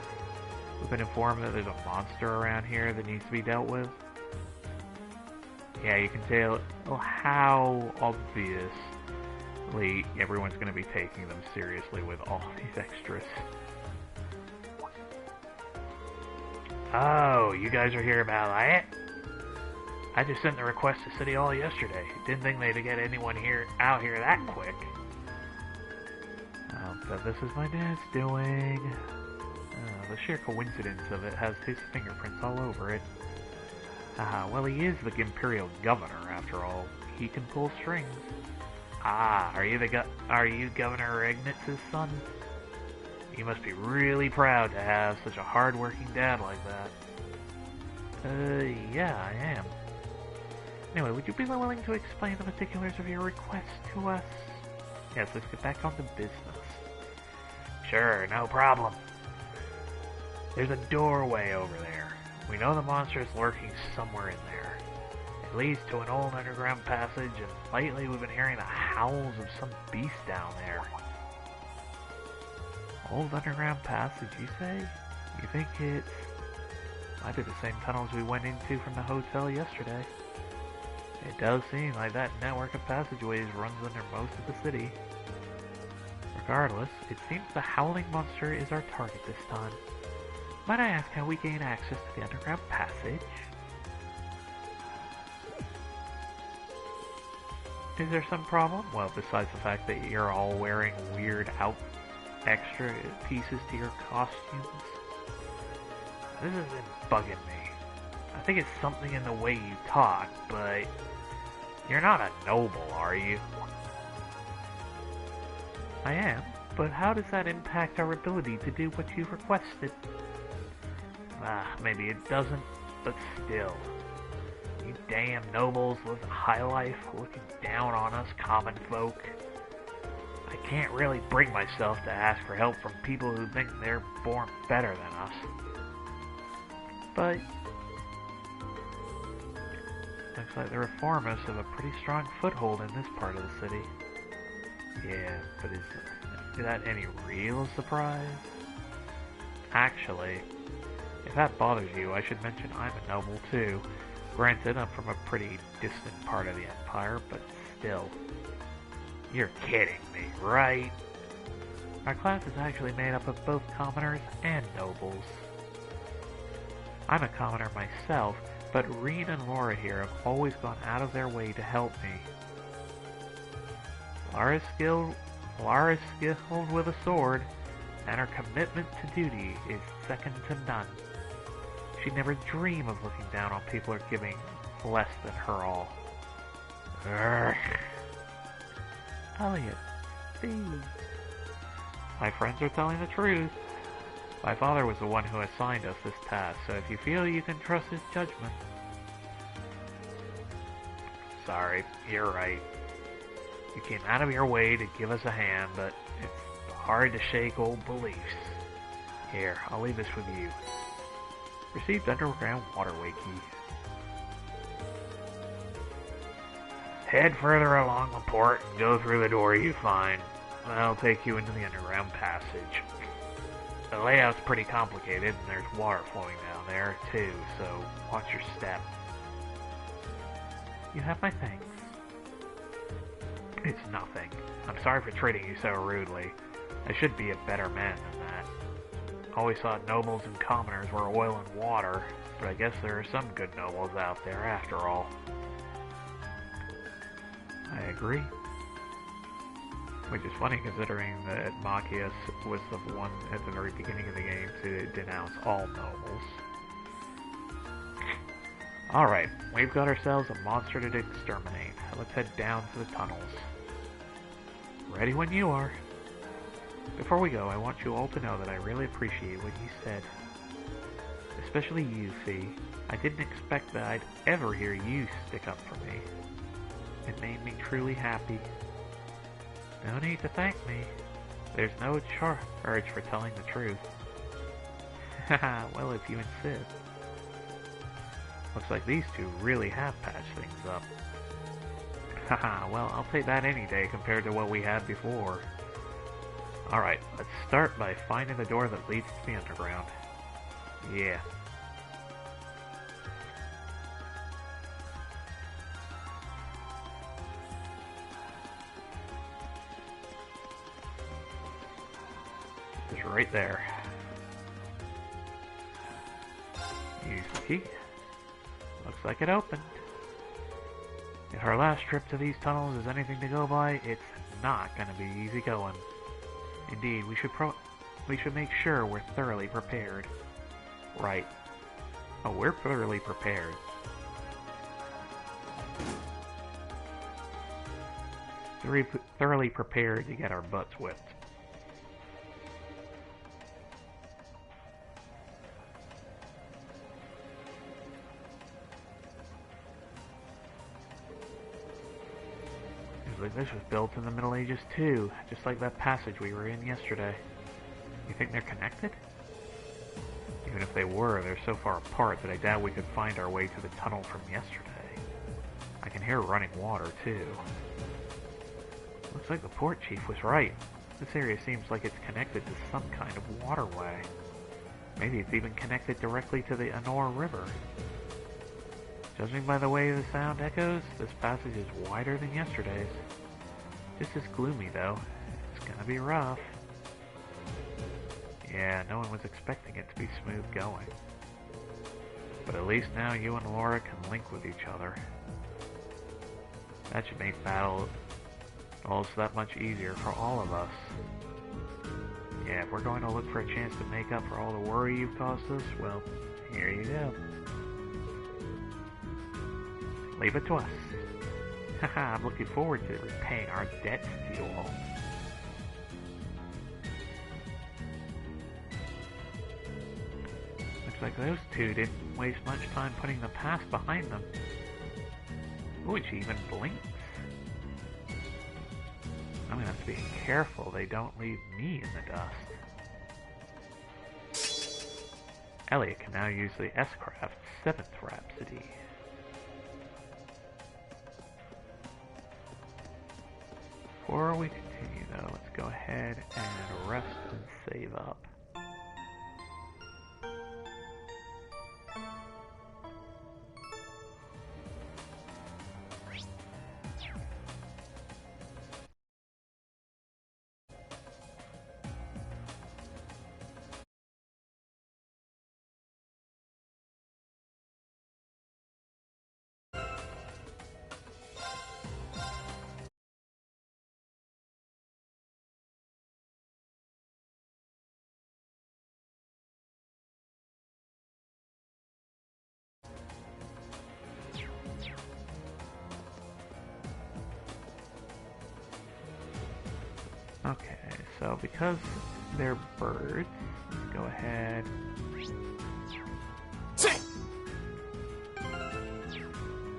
B: We've been informed that there's a monster around here that needs to be dealt with. Yeah, you can tell how obviously everyone's going to be taking them seriously with all these extras. Oh, you guys are here about that? I just sent the request to City Hall yesterday. Didn't think they'd get anyone out here that quick. So this is my dad's doing. The sheer coincidence of it has his fingerprints all over it. Haha, well, he is the Imperial Governor, after all. He can pull strings. Ah, are you Governor Ignitz's son? You must be really proud to have such a hard-working dad like that. Yeah, I am. Anyway, would you be willing to explain the particulars of your request to us? Yes, let's get back on to business. Sure, no problem. There's a doorway over there. We know the monster is lurking somewhere in there. It leads to an old underground passage, and lately we've been hearing the howls of some beast down there. Old underground passage, you say? You think it's... might be the same tunnels we went into from the hotel yesterday. It does seem like that network of passageways runs under most of the city. Regardless, it seems the howling monster is our target this time. Might I ask how we gain access to the underground passage? Is there some problem? Well, besides the fact that you're all wearing weird extra pieces to your costumes. This isn't bugging me. I think it's something in the way you talk, but you're not a noble, are you? I am, but how does that impact our ability to do what you've requested? Maybe it doesn't, but still. You damn nobles live a high life, looking down on us common folk. I can't really bring myself to ask for help from people who think they're born better than us. But looks like the reformists have a pretty strong foothold in this part of the city. Yeah, but is that any real surprise? Actually, if that bothers you, I should mention I'm a noble too. Granted, I'm from a pretty distant part of the Empire, but still. You're kidding me, right? Our class is actually made up of both commoners and nobles. I'm a commoner myself, but Reen and Laura here have always gone out of their way to help me. Laura's skilled with a sword, and her commitment to duty is second to none. She'd never dream of looking down on people or giving less than her all. Urgh. Elliot, please. My friends are telling the truth. My father was the one who assigned us this task, so if you feel you can trust his judgment... Sorry, you're right. You came out of your way to give us a hand, but it's hard to shake old beliefs. Here, I'll leave this with you. Received underground waterway key. Head further along the port and go through the door you find. That'll take you into the underground passage. The layout's pretty complicated, and there's water flowing down there, too, so watch your step. You have my thanks. It's nothing. I'm sorry for treating you so rudely. I should be a better man than that. Always thought nobles and commoners were oil and water, but I guess there are some good nobles out there after all. I agree. Which is funny considering that Machias was the one at the very beginning of the game to denounce all nobles. Alright, we've got ourselves a monster to exterminate. Let's head down to the tunnels. Ready when you are. Before we go, I want you all to know that I really appreciate what you said. Especially you, Fee. I didn't expect that I'd ever hear you stick up for me. It made me truly happy. No need to thank me. There's no charge for telling the truth. Haha, well, if you insist. Looks like these two really have patched things up. Haha, well, I'll take that any day compared to what we had before. Alright, let's start by finding the door that leads to the underground. Yeah. It's right there. Use the key. Looks like it opened. If our last trip to these tunnels is anything to go by, it's not going to be easy going. Indeed, we should make sure we're thoroughly prepared. Right. Oh, we're thoroughly prepared. thoroughly prepared to get our butts whipped. This was built in the Middle Ages too, just like that passage we were in yesterday. You think they're connected? Even if they were, they're so far apart that I doubt we could find our way to the tunnel from yesterday. I can hear running water too. Looks like the port chief was right. This area seems like it's connected to some kind of waterway. Maybe it's even connected directly to the Anor River. Judging by the way the sound echoes, this passage is wider than yesterday's. Just as gloomy though. It's gonna be rough. Yeah, no one was expecting it to be smooth going. But at least now you and Laura can link with each other. That should make battle also that much easier for all of us. Yeah, if we're going to look for a chance to make up for all the worry you've caused us, well, here you go. Leave it to us. Haha, I'm looking forward to repaying our debts to you all. Looks like those two didn't waste much time putting the past behind them. Ooh, she even blinks. I'm gonna have to be careful they don't leave me in the dust. Elliot can now use the S-Craft 7th Rhapsody. Before we continue though, let's go ahead and rest and save up. Okay, so because they're birds, let's go ahead.
A: Sit!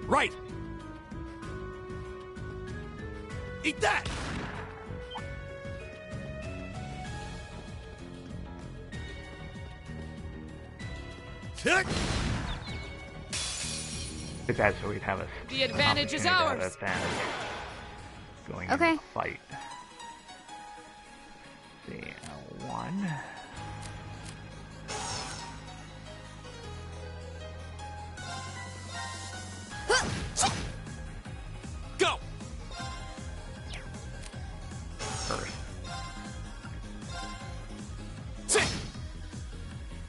A: Right! Eat that! Tick!
B: But that's so we'd have a
D: The advantage is ours.
B: Advantage going
C: Okay.
B: into the fight. See, one.
A: Go!
B: First.
A: Sit!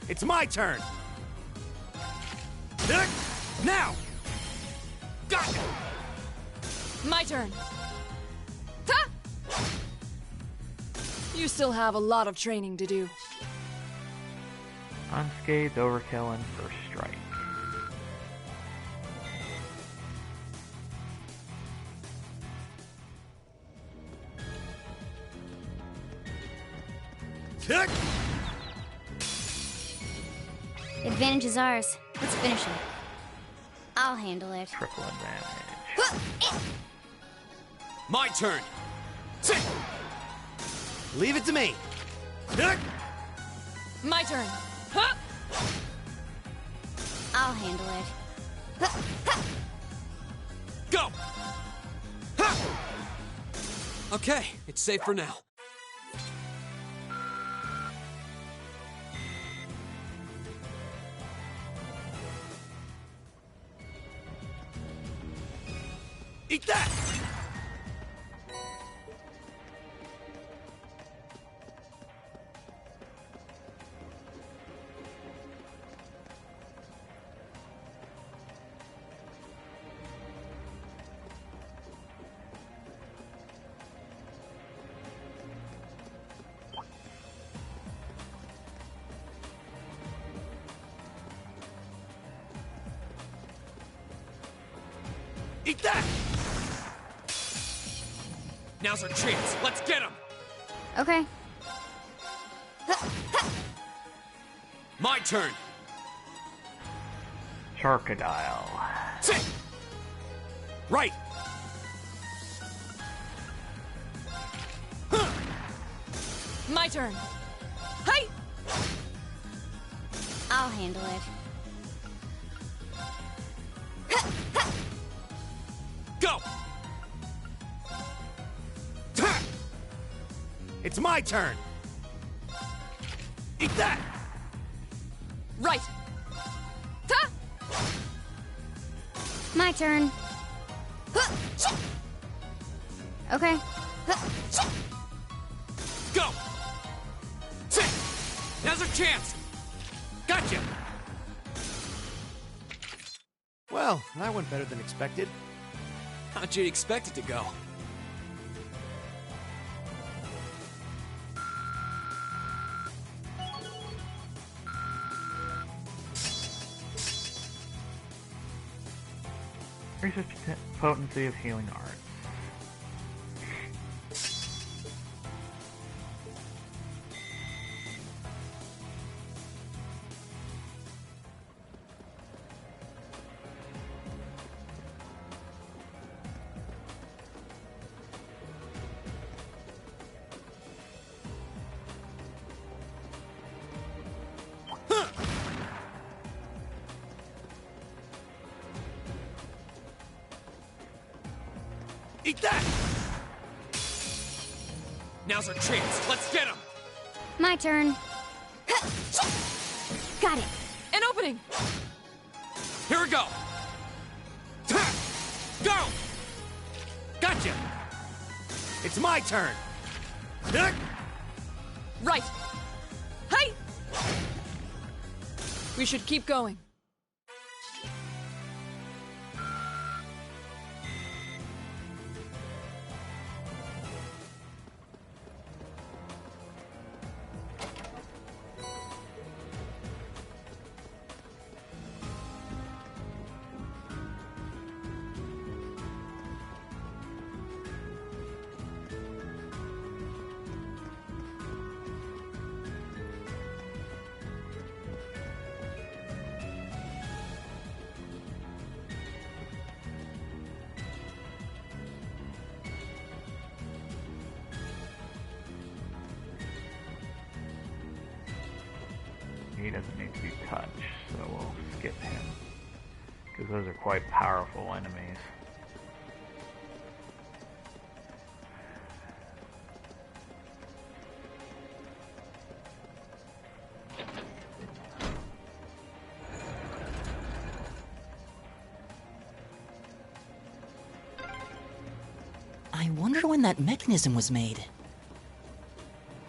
A: It's my turn! Tick! Now! Got it!
D: My turn. Ha! You still have a lot of training to do.
B: Unscathed, overkill, and first strike.
A: Tick!
C: Advantage is ours. Let's finish him. I'll handle it.
B: Triple advantage.
A: My turn! Sit! Leave it to me! Tick!
D: My turn. Ha!
C: I'll handle it.
A: Go! Ha! Okay, it's safe for now. Eat that! Eat that! Now's our chance. Let's get him.
C: Okay.
A: My turn.
B: Charcadile.
A: Sit. Right.
D: My turn. Hi!
C: I'll handle it.
A: Go. It's my turn. Eat that.
D: Right. Ta!
C: My turn. Okay.
A: Go. Sit. Now's our chance. Gotcha.
F: Well, that went better than expected.
A: How'd you expect it to go?
B: Research potency of healing arts.
A: Eat that! Now's our chance. Let's get him!
C: My turn. Got it.
D: An opening!
A: Here we go! Go! Gotcha! It's my turn!
D: Right. Hi! We should keep going.
B: He doesn't need to be touched, so we'll skip him. Because those are quite powerful enemies.
E: I wonder when that mechanism was made.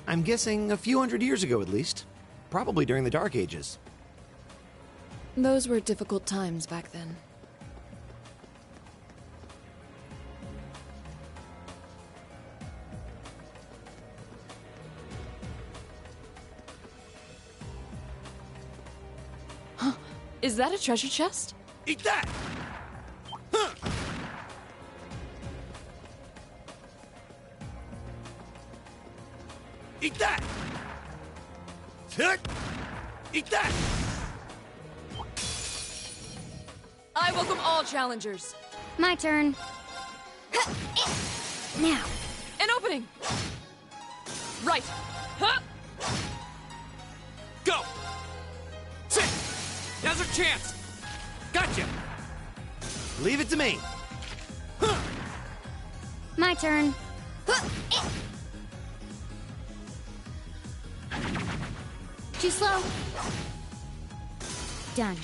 F: I'm guessing a few hundred years ago at least. Probably during the Dark Ages.
D: Those were difficult times back then. Huh? Is that a treasure chest?
A: Eat that! Huh. Eat that! Eat that!
D: I welcome all challengers.
C: My turn. Now.
D: An opening! Right. Huh?
A: Go! Sit! Now's our chance! Gotcha!
F: Leave it to me.
C: My turn. Too slow. Done.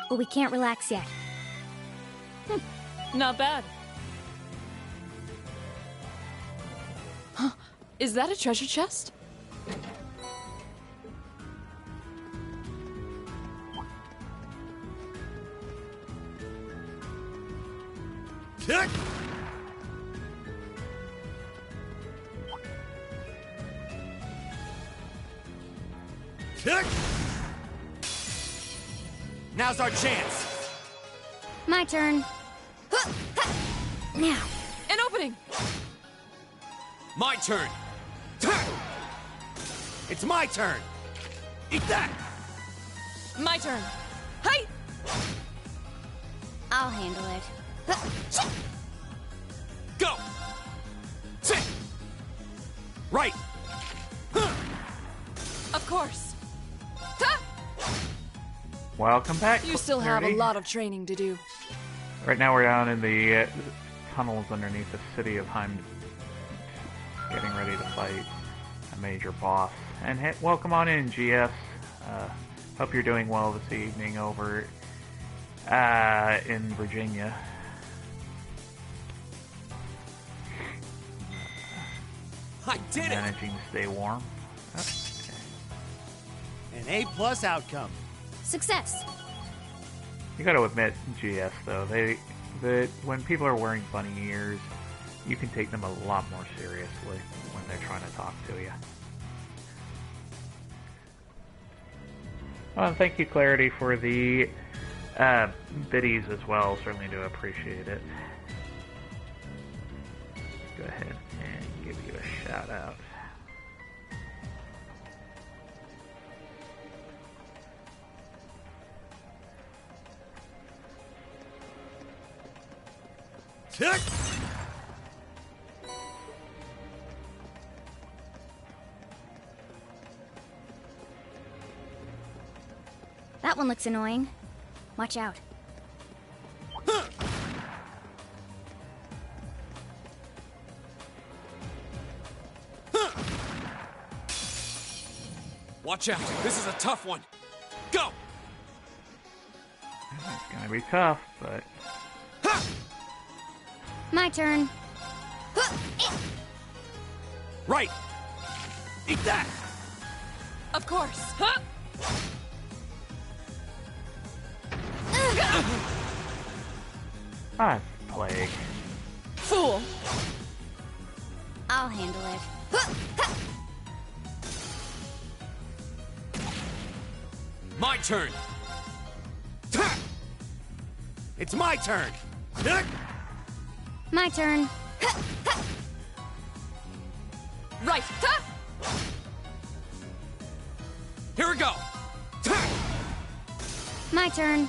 C: But we can't relax yet.
D: Not bad. Huh? Is that a treasure chest?
A: Now's our chance!
C: My turn. Now.
D: An opening!
A: My turn.
F: It's my turn. Eat that!
D: My turn. Hi!
C: I'll handle it.
A: Go! Sit! Right!
D: Of course.
B: Welcome back.
D: You still have a
B: nerdy.
D: lot of training to do.
B: Right now we're down in the tunnels underneath the city of Heim, getting ready to fight a major boss. And hey, welcome on in, GS. Hope you're doing well this evening over in Virginia.
A: I did it!
B: Managing to stay warm. Okay.
F: An A+ outcome.
C: Success.
B: You got to admit, GS though, when people are wearing bunny ears, you can take them a lot more seriously when they're trying to talk to you. Well, thank you, Clarity, for the biddies as well. Certainly do appreciate it. Go ahead and give you a shout out.
C: That one looks annoying. Watch out.
A: Watch out. This is a tough one. Go!
B: It's gonna be tough, but
C: My turn.
A: Right! Eat that!
D: Of course.
B: plague.
D: Fool.
C: I'll handle it.
A: My turn!
F: It's my turn.
C: My turn.
D: Right.
A: Here we go!
C: My turn.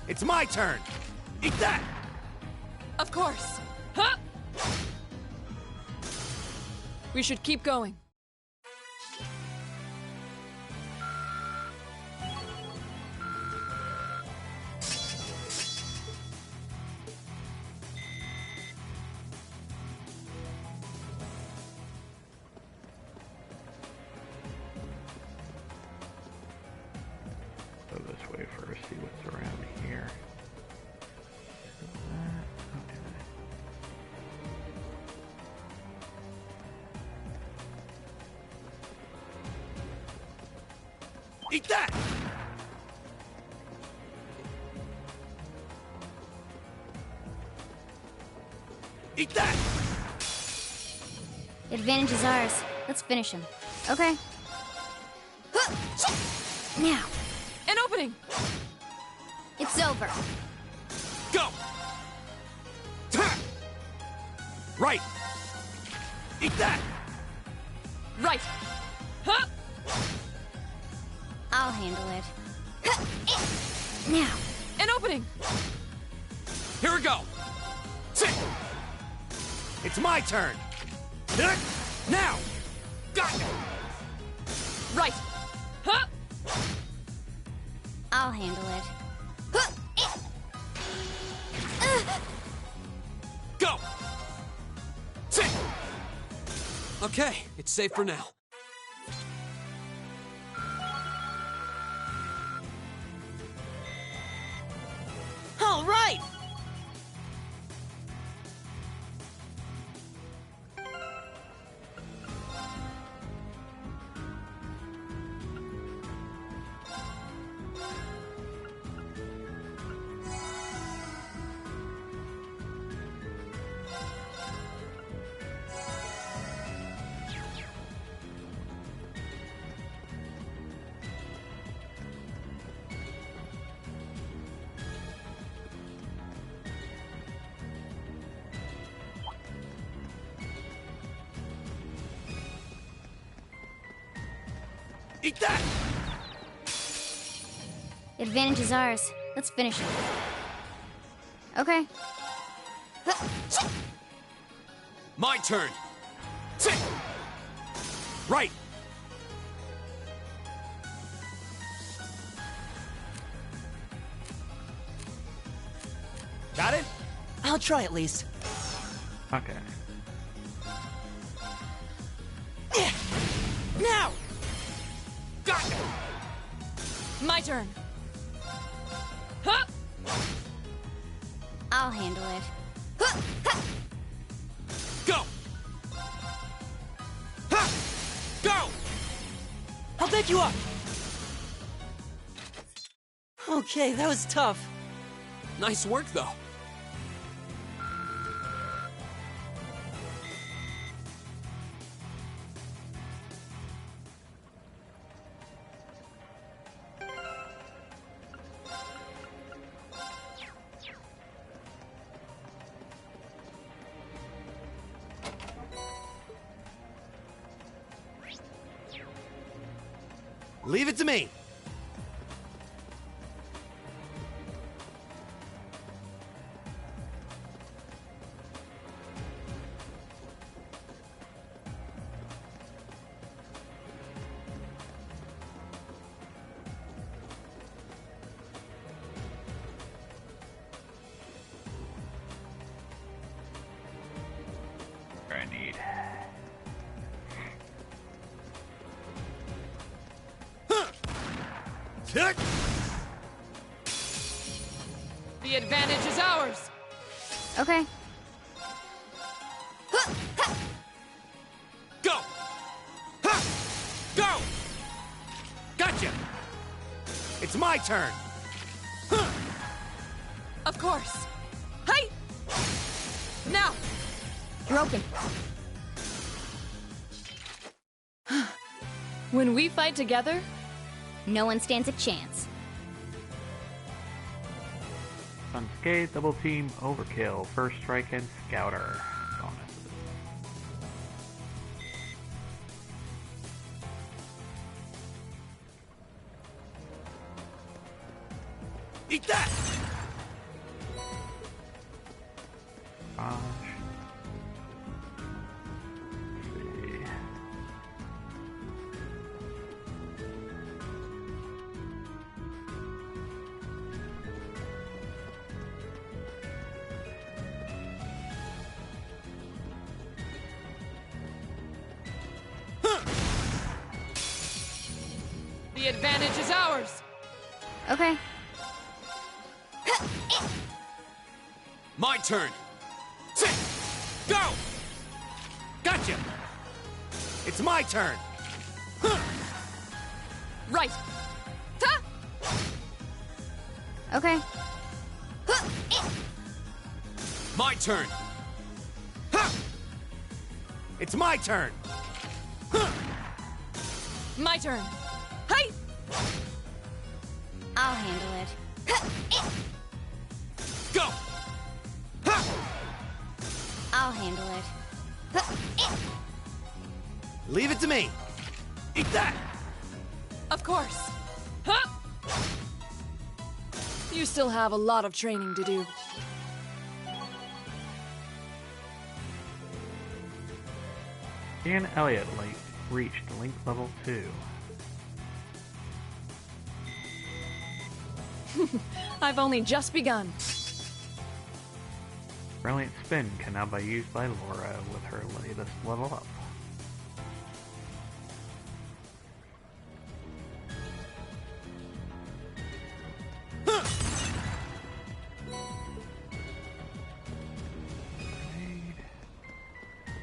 F: It's my turn. Eat that!
D: Of course. We should keep going.
B: Go this way first, see what's around here.
F: Eat that! Eat that!
C: Advantage is ours. Let's finish him. Okay. Now,
D: An opening.
C: it's over.
A: Go! Right!
F: Eat that!
D: Right.
C: I'll handle it. Now,
D: An opening.
A: Here we go! Sit!
F: It's my turn.
A: Now! Got it!
D: Right.
C: I'll handle it.
A: Go! Sit! Okay, it's safe for now.
E: All right!
F: Eat that!
C: Advantage is ours. Let's finish him. Okay.
A: My turn. Sit. Right.
F: Got it?
E: I'll try at least.
B: Okay.
E: Now!
A: Got it.
D: My turn. Huh?
C: I'll handle it.
A: Go. Ha! Go.
E: I'll back you up! Okay, that was tough.
A: Nice work, though.
F: Leave it to me.
B: I need.
F: Tick!
D: The advantage is ours.
C: Okay.
A: Go. Ha! Go. Gotcha.
F: It's my turn.
D: Of course. Hey! Now!
C: Broken.
D: When we fight together,
C: No one stands a chance.
B: Unscathed, double team, overkill, first strike, and scouter. Bonuses.
F: Eat that!
B: Gosh. Let's see.
D: the advantage is ours.
C: Okay.
A: My turn. Sit. Go. Gotcha.
F: It's my turn.
D: Right. Ta!
C: Okay.
A: My turn. Ha!
F: It's my turn.
D: My turn. Hey!
C: I'll handle it.
A: Go. Ha!
C: I'll handle it.
F: Leave it to me. Eat that!
D: Of course. Huh? You still have a lot of training to do.
B: Dan Elliott reached link level 2.
D: I've only just begun.
B: Brilliant Spin can now be used by Laura with her latest level up.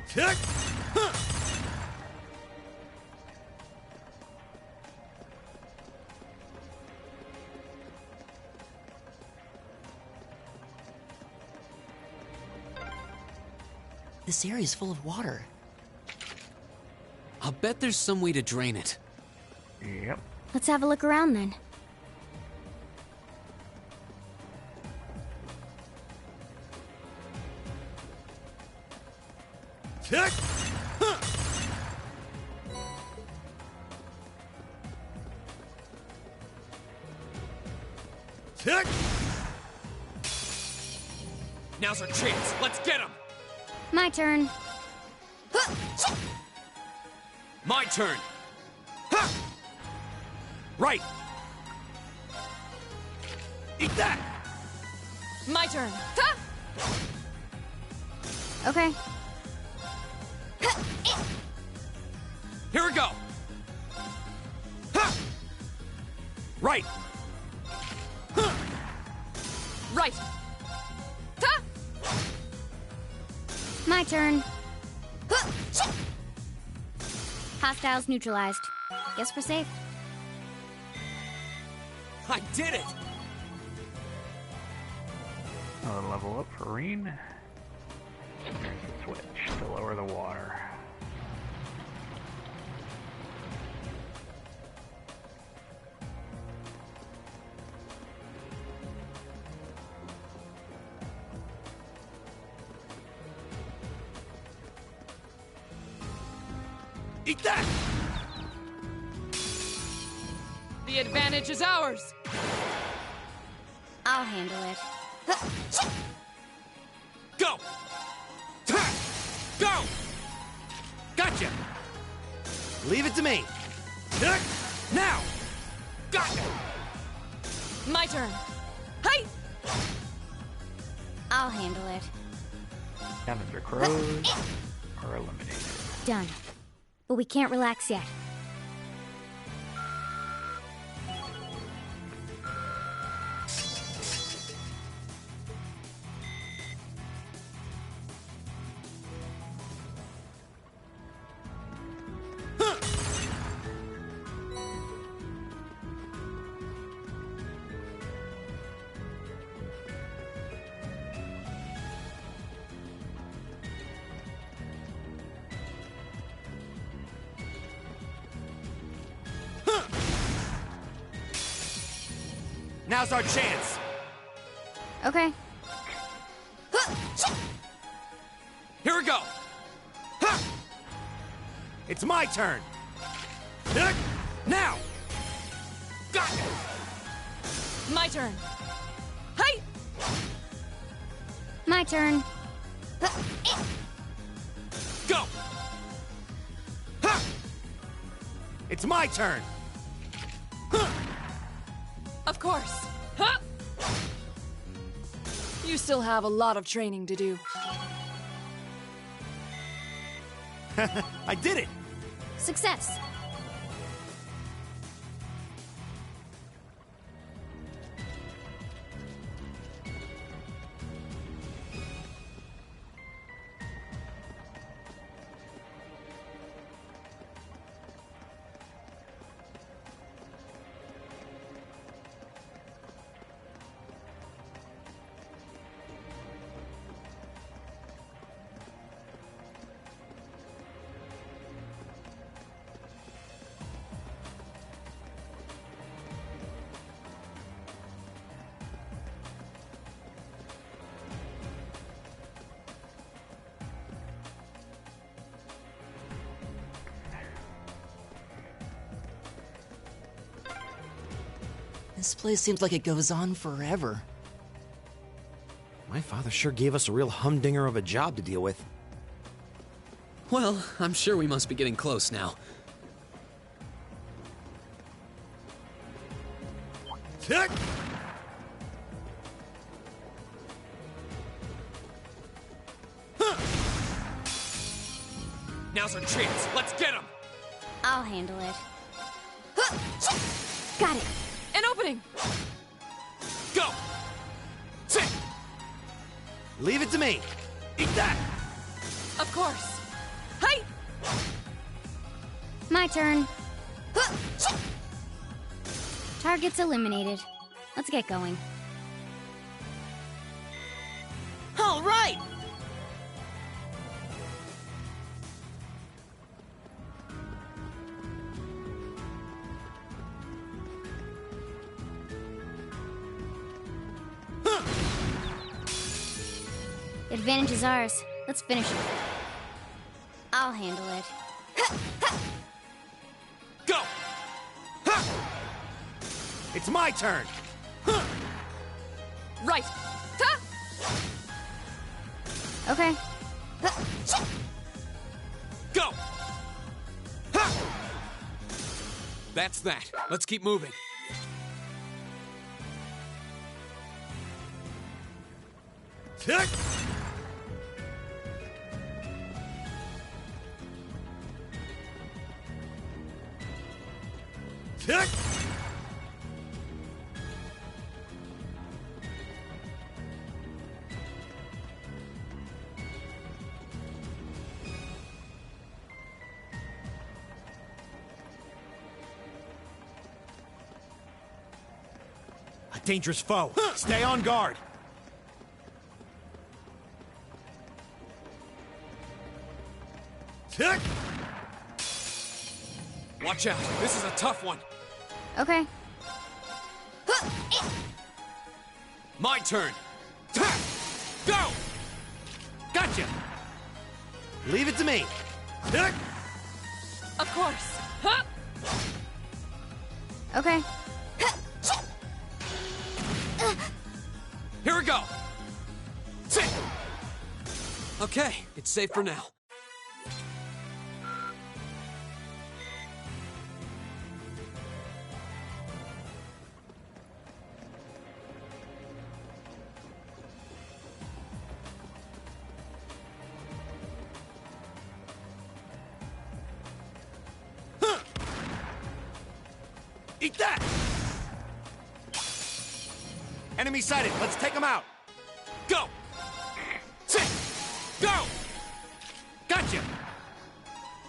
F: Tick!
E: This area is full of water.
A: I'll bet there's some way to drain it.
B: Yep.
C: Let's have a look around then.
F: Tick!
A: Now's our chance. Let's get him.
C: My turn.
A: My turn. Right. Eat that.
D: My turn.
C: Okay.
A: Here we go. Right.
D: Right.
C: My turn. Hostiles neutralized. Guess we're safe.
A: I did it.
B: Another level up for Reen. There's the switch to lower the water.
A: Eat that.
D: The advantage is ours.
C: I'll handle it.
A: Go. Go. Gotcha.
F: Leave it to me.
A: Now. Gotcha.
D: My turn. Hi.
C: I'll handle it.
B: Scavenger crows are eliminated.
C: Done. But we can't relax yet.
A: Now's our chance.
C: Okay.
A: Here we go. It's my turn. Now. Gotcha.
D: My turn. Hi.
C: My turn.
A: Go. It's my turn.
D: Of course. Huh? You still have a lot of training to do.
A: I did it.
C: Success.
E: This place seems like it goes on forever.
F: My father sure gave us a real humdinger of a job to deal with.
A: Well, I'm sure we must be getting close now. Now's our chance. Let's get him.
C: I'll handle it. Got it.
D: An opening.
A: Go. Sit.
F: Leave it to me.
A: Eat that.
D: Of course. Hi.
C: My turn. Targets eliminated. Let's get going.
E: All right!
C: Advantage is ours. Let's finish it. I'll handle it.
A: Go. It's my turn.
D: Right. Ha!
C: Okay.
A: Go! Ha! That's that. Let's keep moving. Tick! Tick!
F: A dangerous foe. Stay on guard.
A: Tick! Watch out. This is a tough one.
C: Okay.
A: My turn. Ta! Go! Gotcha!
F: Leave it to me.
A: Tick!
D: Of course. Ha!
C: Okay.
A: Here we go! Sit! Okay, it's safe for now.
F: Eat that! Enemy sighted. Let's take them out.
A: Go! Sit! Go! Gotcha!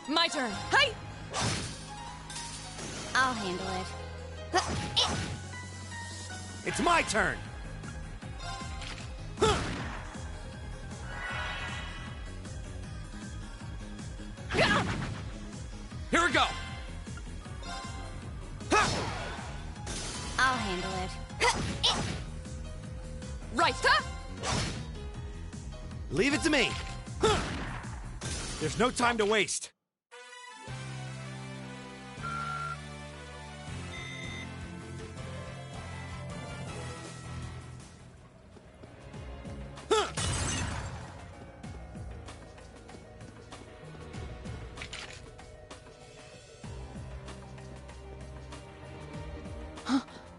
D: My turn. Hey!
C: I'll handle it.
F: It's my turn.
A: Here we go!
C: I'll handle it.
D: Right. Ha!
F: Leave it to me. There's no time to waste.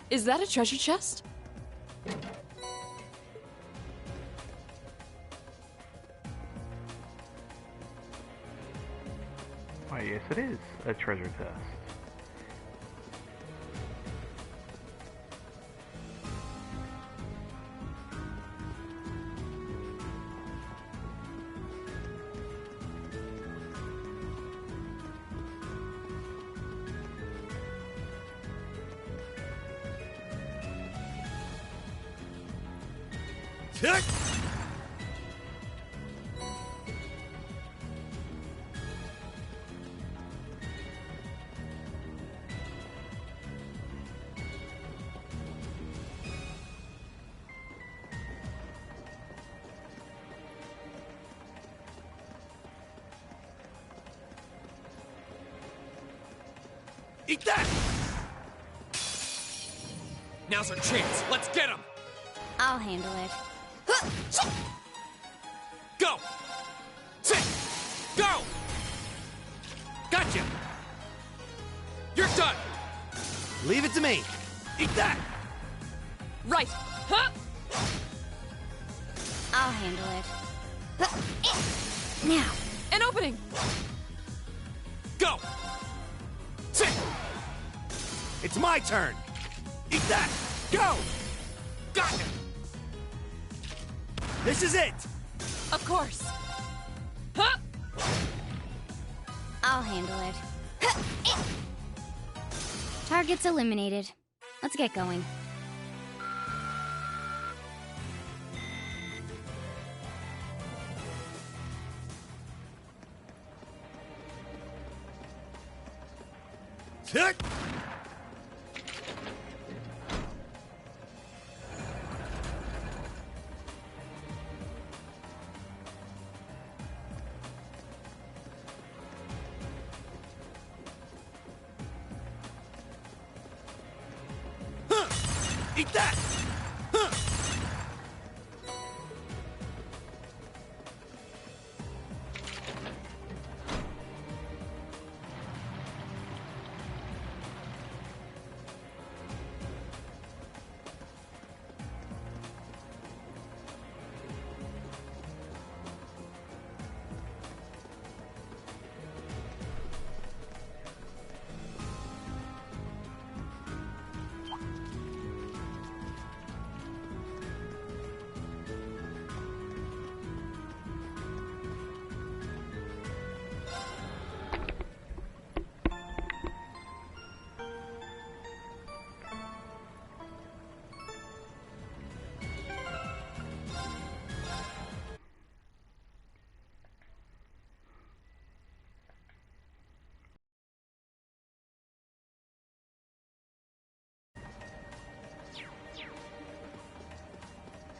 D: Is that a treasure chest?
B: Why, yes, it is a treasure chest.
A: Tick! Eat that! Now's our chance. Let's get him!
C: I'll handle it.
A: Go! Sit! Go! Gotcha! You're done!
F: Leave it to me.
A: Eat that!
D: Right. Ha!
C: I'll handle it. Now.
D: An opening.
A: Go! Sit!
F: It's my turn.
A: Eat that! Go! Gotcha!
F: This is it.
D: Of course. Ha!
C: I'll handle it. Targets eliminated. Let's get going.
A: Tick! Eat that! Huh.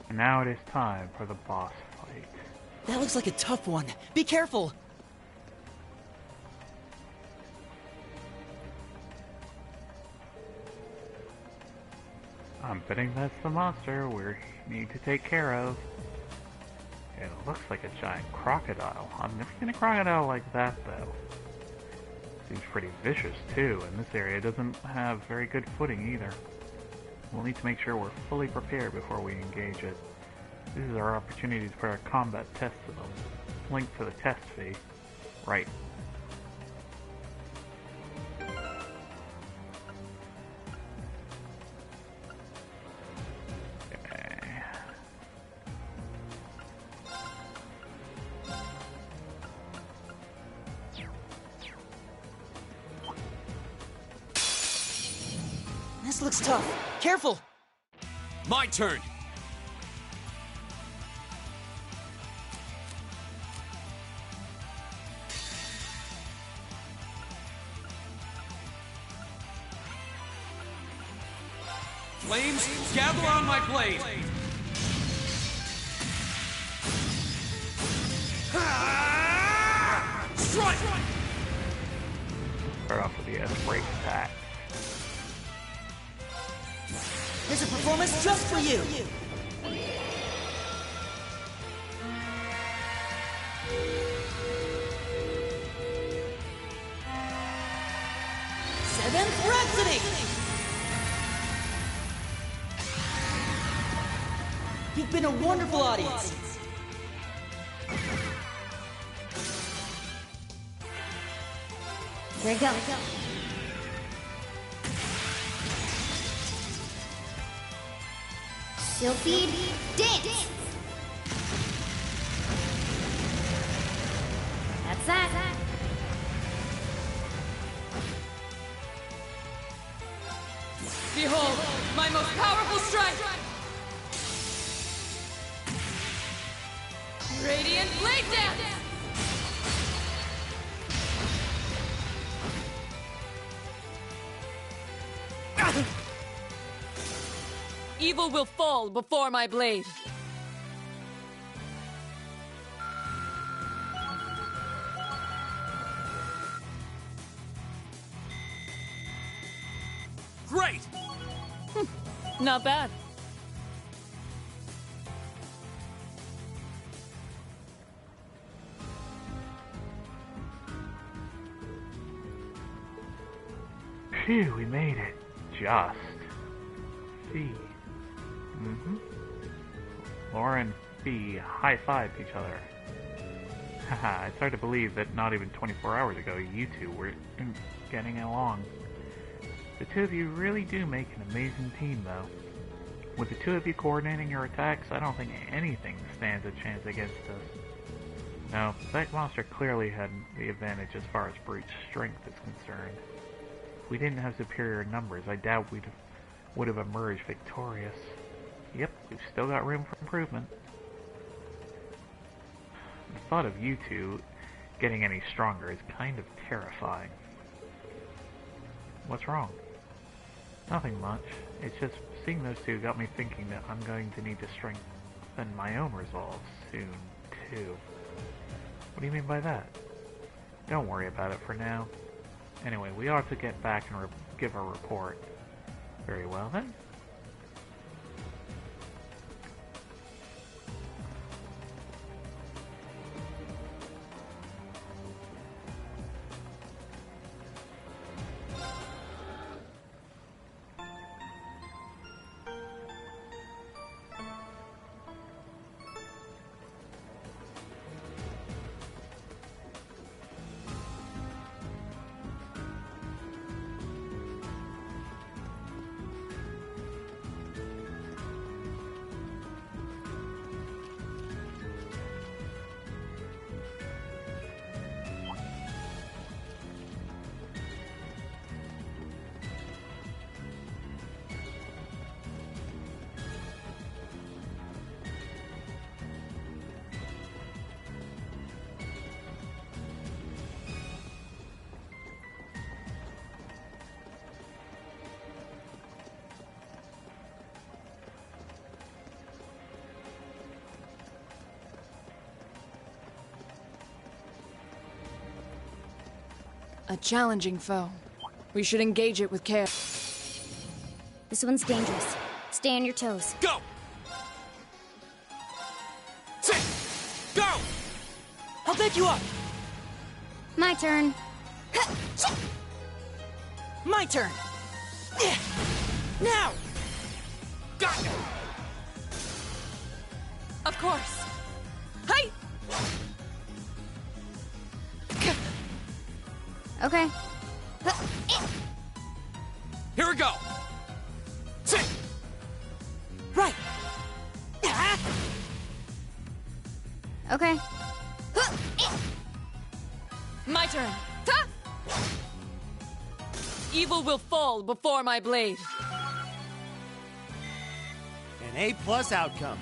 B: And now it is time for the boss fight.
E: That looks like a tough one. Be careful!
B: I'm betting that's the monster we need to take care of. It looks like a giant crocodile. I've never seen a crocodile like that, though. Seems pretty vicious, too, and this area doesn't have very good footing either. We'll need to make sure we're fully prepared before we engage it. This is our opportunity to put our combat tests to them. Link to the test fee. Right. Okay.
E: This looks tough. Careful!
A: My turn! Flames, gather on my blade! Strike!
B: Start off with the S-break attack.
E: There's a performance just for you! Seventh Rhapsody! You've been a wonderful audience!
C: Here we go. Sylphid dance! That's that.
D: Behold, my most powerful strike! Radiant Blade Dance! Evil will fall before my blade.
A: Great!
D: Not bad.
B: Phew, we made it. Just. See. Laura and Fee high-fived each other. Haha, it's hard to believe that not even 24 hours ago you two were getting along. The two of you really do make an amazing team, though. With the two of you coordinating your attacks, I don't think anything stands a chance against us. No, that monster clearly had the advantage as far as brute strength is concerned. If we didn't have superior numbers, I doubt we would have emerged victorious. Yep, we've still got room for improvement. The thought of you two getting any stronger is kind of terrifying. What's wrong? Nothing much. It's just seeing those two got me thinking that I'm going to need to strengthen my own resolve soon, too. What do you mean by that? Don't worry about it for now. Anyway, we ought to get back and give a report. Very well then.
D: A challenging foe. We should engage it with care.
C: This one's dangerous. Stay on your toes.
A: Go! Sit! Go!
E: I'll back you up!
C: My turn.
E: My turn! Now!
A: Got it!
D: Of course. Hi!
C: Okay.
A: Here we go! Sit!
E: Right!
C: Okay.
D: My turn. Ha! Evil will fall before my blade.
F: An A+ outcome.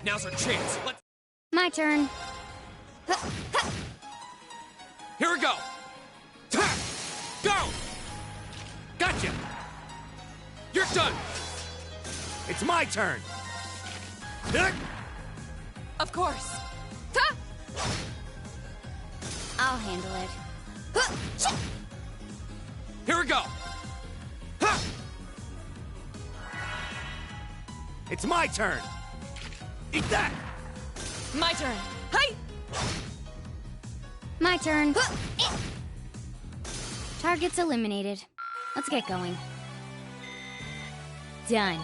A: Now's our chance. Let's...
C: My turn.
A: Here we go! Ha! Go! Gotcha! You're done!
F: It's my turn.
D: Of course. Ha!
C: I'll handle it.
A: Here we go! Ha!
F: It's my turn. Eat that.
D: My turn. Hi!
C: My turn. Targets eliminated. Let's get going. Done.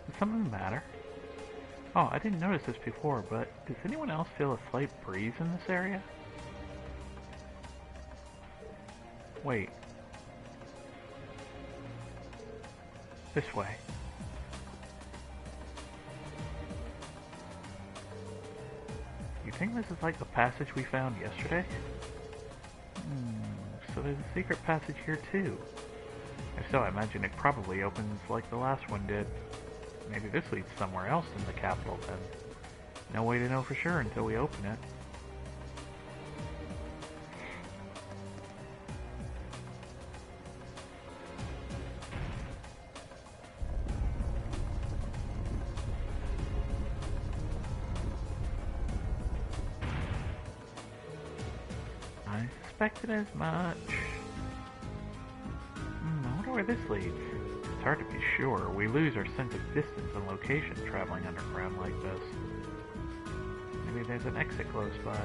B: Does something matter? Oh, I didn't notice this before, but does anyone else feel a slight breeze in this area? Wait. This way. You think this is like the passage we found yesterday? So there's a secret passage here too. If so, I imagine it probably opens like the last one did. Maybe this leads somewhere else in the capital then. No way to know for sure until we open it. I suspected as much. I wonder where this leads. It's hard to be sure. We lose our sense of distance and location traveling underground like this. Maybe there's an exit close by.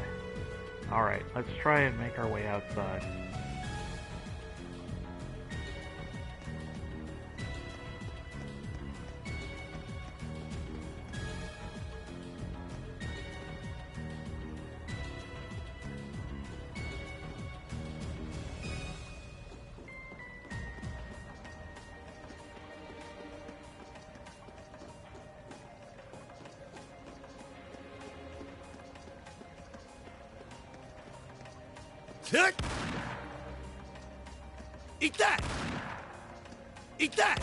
B: Alright, let's try and make our way outside.
F: Eat that! Eat that!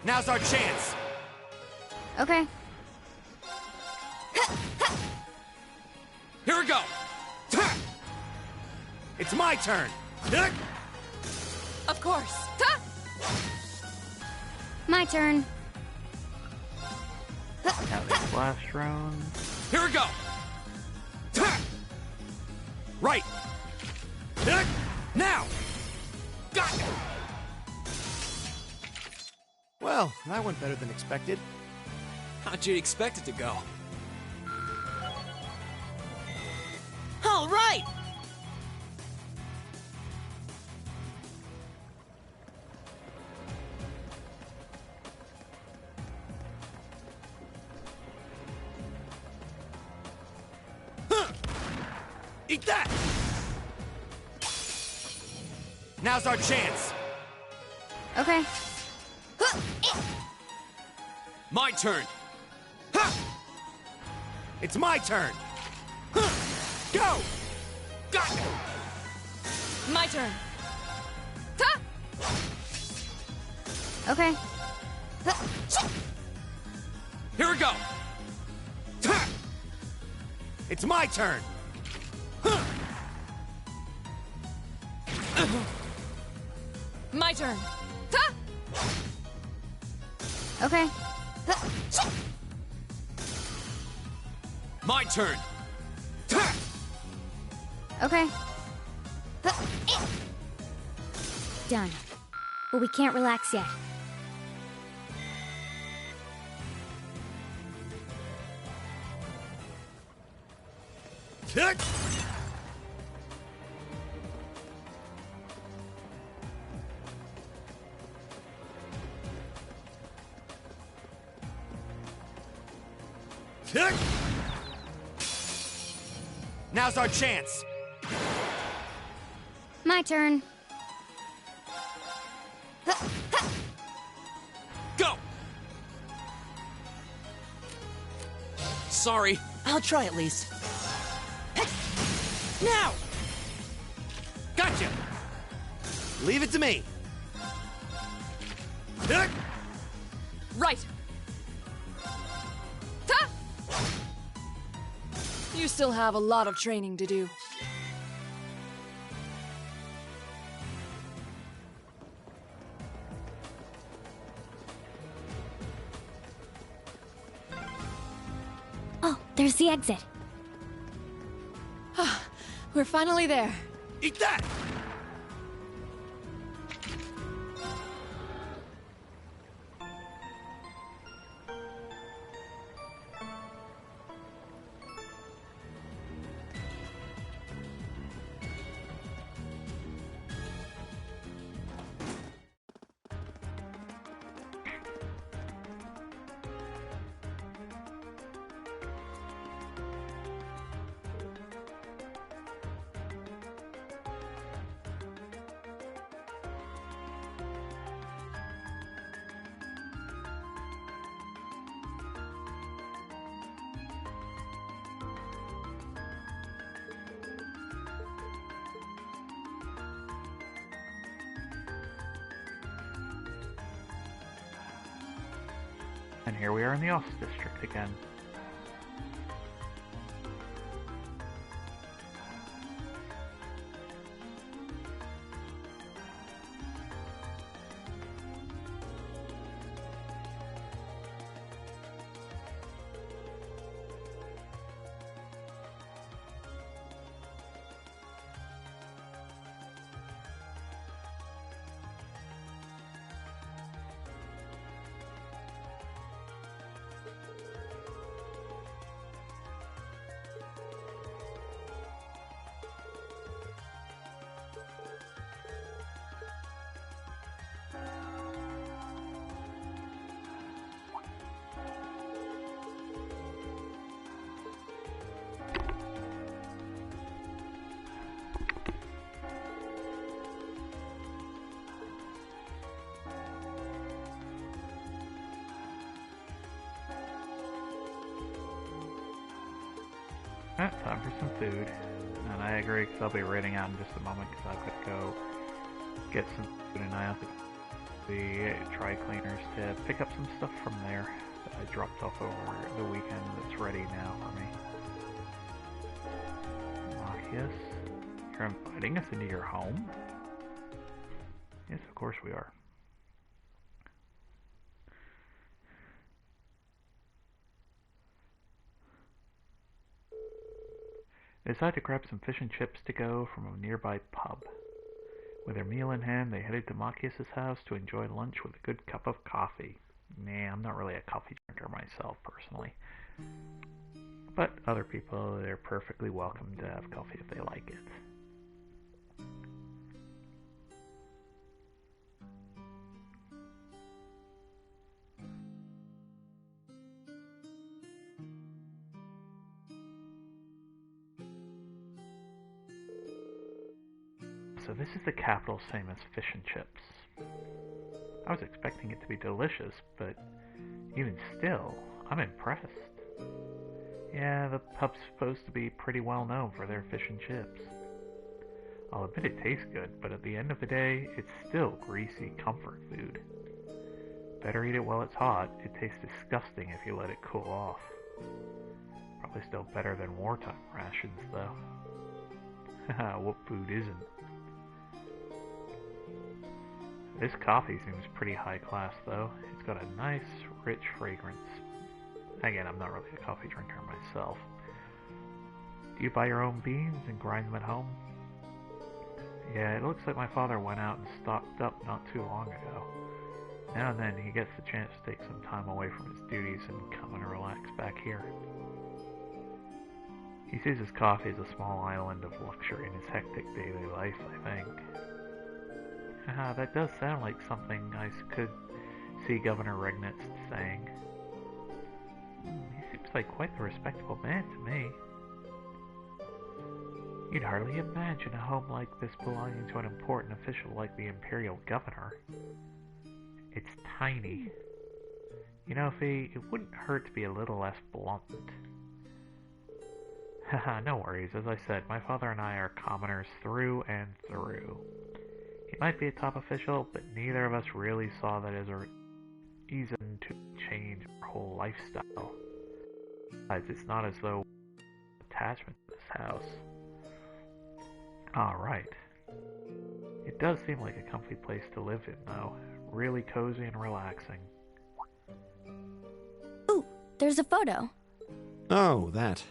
A: Now's our chance!
C: Okay.
F: we go! It's my turn!
D: Of course.
C: My turn.
B: Now these blast drones.
F: Here we go! Right! Now! Got it! Well, that went better than expected.
A: How'd you expect it to go?
E: All right!
F: Eat that! Now's our chance!
C: Okay.
A: My turn!
F: It's my turn! Go! Got it!
D: My turn.
C: Okay.
F: Here we go! It's my turn!
D: My turn.
C: Okay.
A: My turn!
C: Okay. Done. But we can't relax yet.
F: Now's our chance!
C: My turn.
A: Go! Sorry.
E: I'll try at least.
F: Now! Gotcha! Leave it to me!
D: Right. You still have a lot of training to do.
C: Oh, there's the exit.
D: We're finally there.
F: Eat that!
B: And here we are in the Ost District again. Time for some food. And I agree, because I'll be raiding out in just a moment, because I've got to go get some food, and I have to the dry cleaners to pick up some stuff from there that I dropped off over the weekend that's ready now for me. guess. You're inviting us into your home? Yes, of course we are. They decide to grab some fish and chips to go from a nearby pub. With their meal in hand, they headed to Machias' house to enjoy lunch with a good cup of coffee. Nah, I'm not really a coffee drinker myself, personally. But other people, they're perfectly welcome to have coffee if they like it. So this is the capital's famous fish and chips. I was expecting it to be delicious, but even still, I'm impressed. Yeah, the pub's supposed to be pretty well known for their fish and chips. I'll admit it tastes good, but at the end of the day, it's still greasy comfort food. Better eat it while it's hot. It tastes disgusting if you let it cool off. Probably still better than wartime rations, though. Haha, what food isn't? This coffee seems pretty high class, though. It's got a nice, rich fragrance. Again, I'm not really a coffee drinker myself. Do you buy your own beans and grind them at home? Yeah, it looks like my father went out and stocked up not too long ago. Now and then he gets the chance to take some time away from his duties and come and relax back here. He sees his coffee as a small island of luxury in his hectic daily life, I think. Haha, that does sound like something I could see Governor Regnitz saying. He seems like quite the respectable man to me. You'd hardly imagine a home like this belonging to an important official like the Imperial Governor. It's tiny. You know, Fee, it wouldn't hurt to be a little less blunt. Haha, no worries. As I said, my father and I are commoners through and through. He might be a top official, but neither of us really saw that as a reason to change our whole lifestyle. Besides, it's not as though attachment to this house. Alright. It does seem like a comfy place to live in, though. Really cozy and relaxing.
C: Ooh, there's a photo.
F: Oh, that.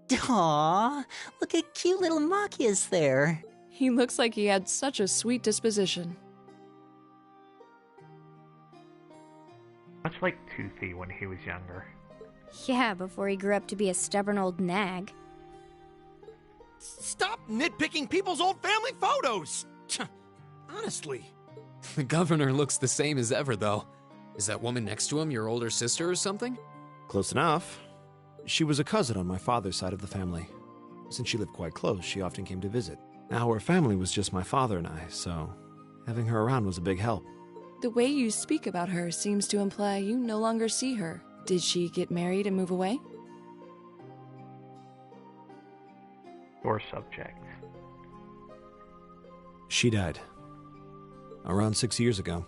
E: Aww, look at cute little Machias there.
D: He looks like he had such a sweet disposition.
B: Much like Toothy when he was younger.
C: Yeah, before he grew up to be a stubborn old nag.
F: Stop nitpicking people's old family photos! Honestly.
A: The governor looks the same as ever, though. Is that woman next to him your older sister or something?
F: Close enough. She was a cousin on my father's side of the family. Since she lived quite close, she often came to visit. Our family was just my father and I, so having her around was a big help.
D: The way you speak about her seems to imply you no longer see her. Did she get married and move away?
B: Your subject.
F: She died. Around 6 years ago.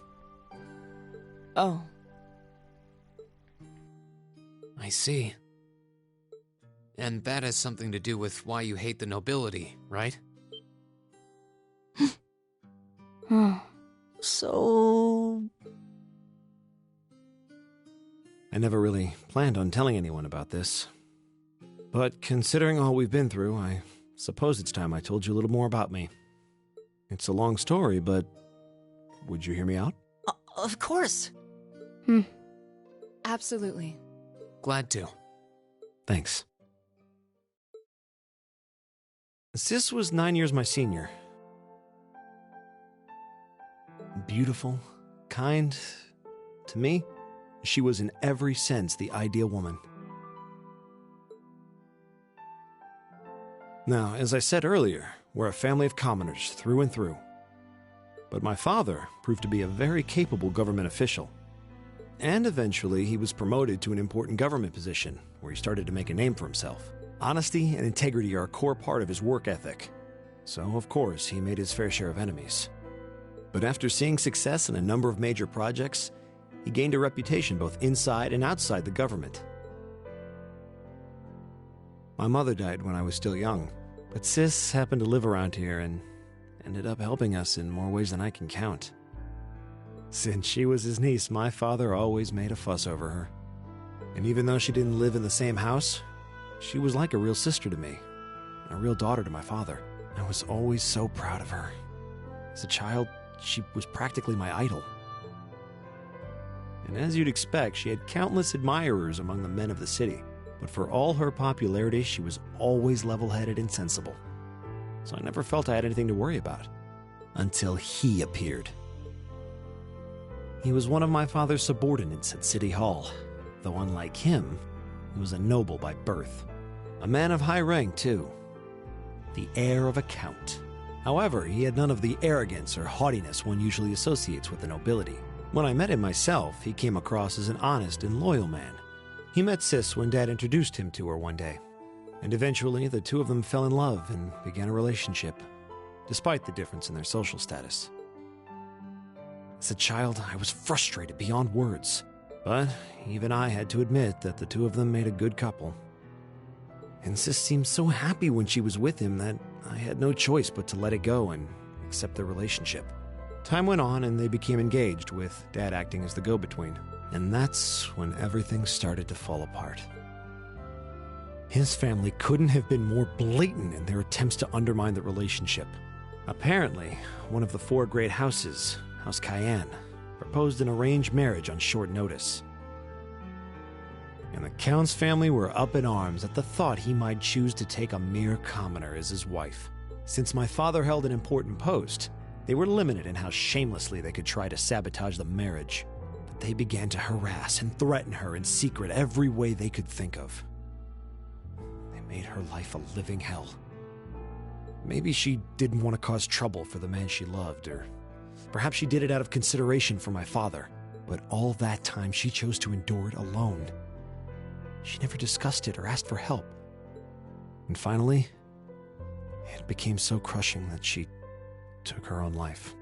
D: Oh.
A: I see. And that has something to do with why you hate the nobility, right?
E: So...
F: I never really planned on telling anyone about this. But considering all we've been through, I suppose it's time I told you a little more about me. It's a long story, but would you hear me out?
E: Of course.
D: Absolutely.
A: Glad to.
F: Thanks. Sis was 9 years my senior. Beautiful, kind. To me, she was in every sense the ideal woman. Now, as I said earlier, we're a family of commoners through and through. But my father proved to be a very capable government official. And eventually he was promoted to an important government position where he started to make a name for himself. Honesty and integrity are a core part of his work ethic. So, of course, he made his fair share of enemies. But after seeing success in a number of major projects, He gained a reputation both inside and outside the government. My mother died when I was still young, but Sis happened to live around here and ended up helping us in more ways than I can count. Since she was his niece, my father always made a fuss over her. And even though she didn't live in the same house, she was like a real sister to me, and a real daughter to my father. I was always so proud of her. As a child, she was practically my idol. And as you'd expect, she had countless admirers among the men of the city. But for all her popularity, she was always level-headed and sensible. So I never felt I had anything to worry about. Until he appeared. He was one of my father's subordinates at City Hall, though unlike him, he was a noble by birth. A man of high rank, too. The heir of a count. However, he had none of the arrogance or haughtiness one usually associates with the nobility. When I met him myself, he came across as an honest and loyal man. He met Sis when Dad introduced him to her one day, and eventually the two of them fell in love and began a relationship, despite the difference in their social status. As a child, I was frustrated beyond words, but even I had to admit that the two of them made a good couple. And Sis seemed so happy when she was with him that I had no choice but to let it go and accept their relationship. Time went on and they became engaged, with Dad acting as the go-between. And that's when everything started to fall apart. His family couldn't have been more blatant in their attempts to undermine the relationship. Apparently, one of the 4 great houses, House Cayenne, proposed an arranged marriage on short notice. And the Count's family were up in arms at the thought he might choose to take a mere commoner as his wife. Since my father held an important post, they were limited in how shamelessly they could try to sabotage the marriage. But they began to harass and threaten her in secret every way they could think of. They made her life a living hell. Maybe she didn't want to cause trouble for the man she loved, or perhaps she did it out of consideration for my father. But all that time she chose to endure it alone. She never discussed it or asked for help. And finally, it became so crushing that she took her own life.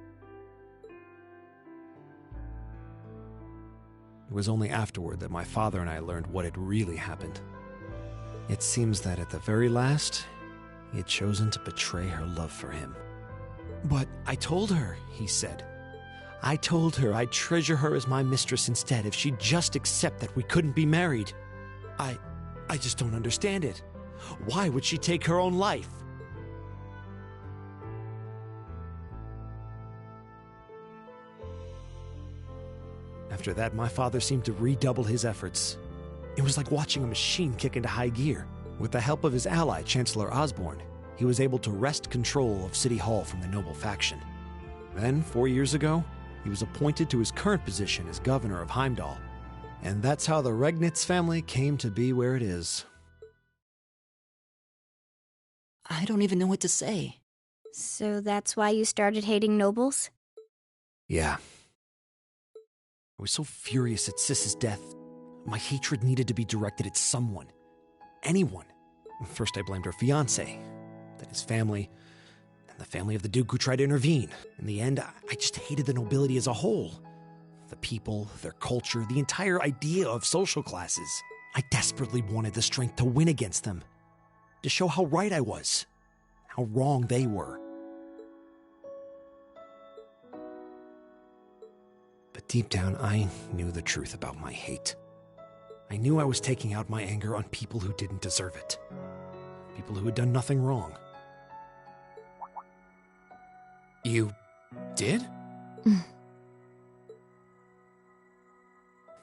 F: It was only afterward that my father and I learned what had really happened. It seems that at the very last, he had chosen to betray her love for him. "But I told her," he said. "I told her I'd treasure her as my mistress instead if she'd just accept that we couldn't be married. I just don't understand it. Why would she take her own life?" After that, my father seemed to redouble his efforts. It was like watching a machine kick into high gear. With the help of his ally, Chancellor Osborne, he was able to wrest control of City Hall from the noble faction. Then, 4 years ago, he was appointed to his current position as governor of Heimdall. And that's how the Regnitz family came to be where it is.
E: I don't even know what to say.
C: So that's why you started hating nobles?
F: Yeah. I was so furious at Sis's death. My hatred needed to be directed at someone. Anyone. First I blamed her fiancé, then his family, then the family of the Duke who tried to intervene. In the end, I just hated the nobility as a whole. The people, their culture, the entire idea of social classes. I desperately wanted the strength to win against them. To show how right I was. How wrong they were. But deep down, I knew the truth about my hate. I knew I was taking out my anger on people who didn't deserve it. People who had done nothing wrong.
A: You did?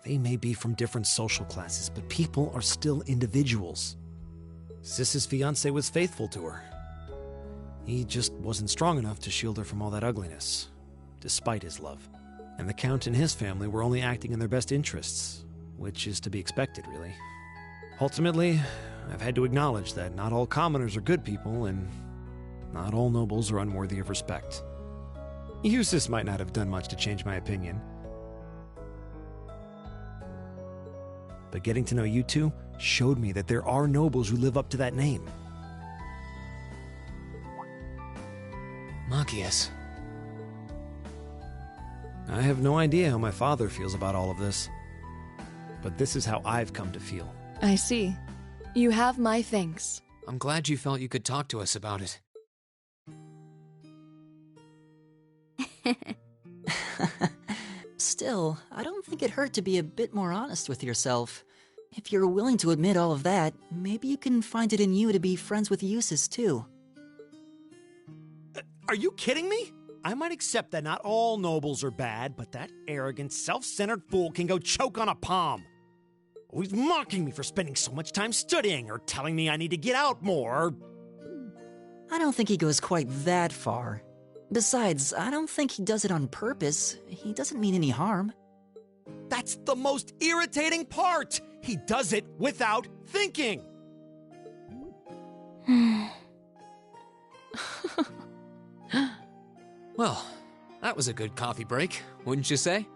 F: They may be from different social classes, but people are still individuals. Sis's fiancé was faithful to her. He just wasn't strong enough to shield her from all that ugliness, despite his love. And the Count and his family were only acting in their best interests, which is to be expected, really. Ultimately, I've had to acknowledge that not all commoners are good people, and not all nobles are unworthy of respect. Eustace might not have done much to change my opinion. But getting to know you two showed me that there are nobles who live up to that name.
A: Machias.
F: I have no idea how my father feels about all of this. But this is how I've come to feel.
D: I see. You have my thanks.
A: I'm glad you felt you could talk to us about it.
E: Still, I don't think it hurt to be a bit more honest with yourself. If you're willing to admit all of that, maybe you can find it in you to be friends with Eustace, too.
F: Are you kidding me? I might accept that not all nobles are bad, but that arrogant, self-centered fool can go choke on a palm. Always mocking me for spending so much time studying, or telling me I need to get out more.
E: I don't think he goes quite that far. Besides, I don't think he does it on purpose. He doesn't mean any harm.
F: That's the most irritating part! He does it without thinking!
A: Well, that was a good coffee break, wouldn't you say?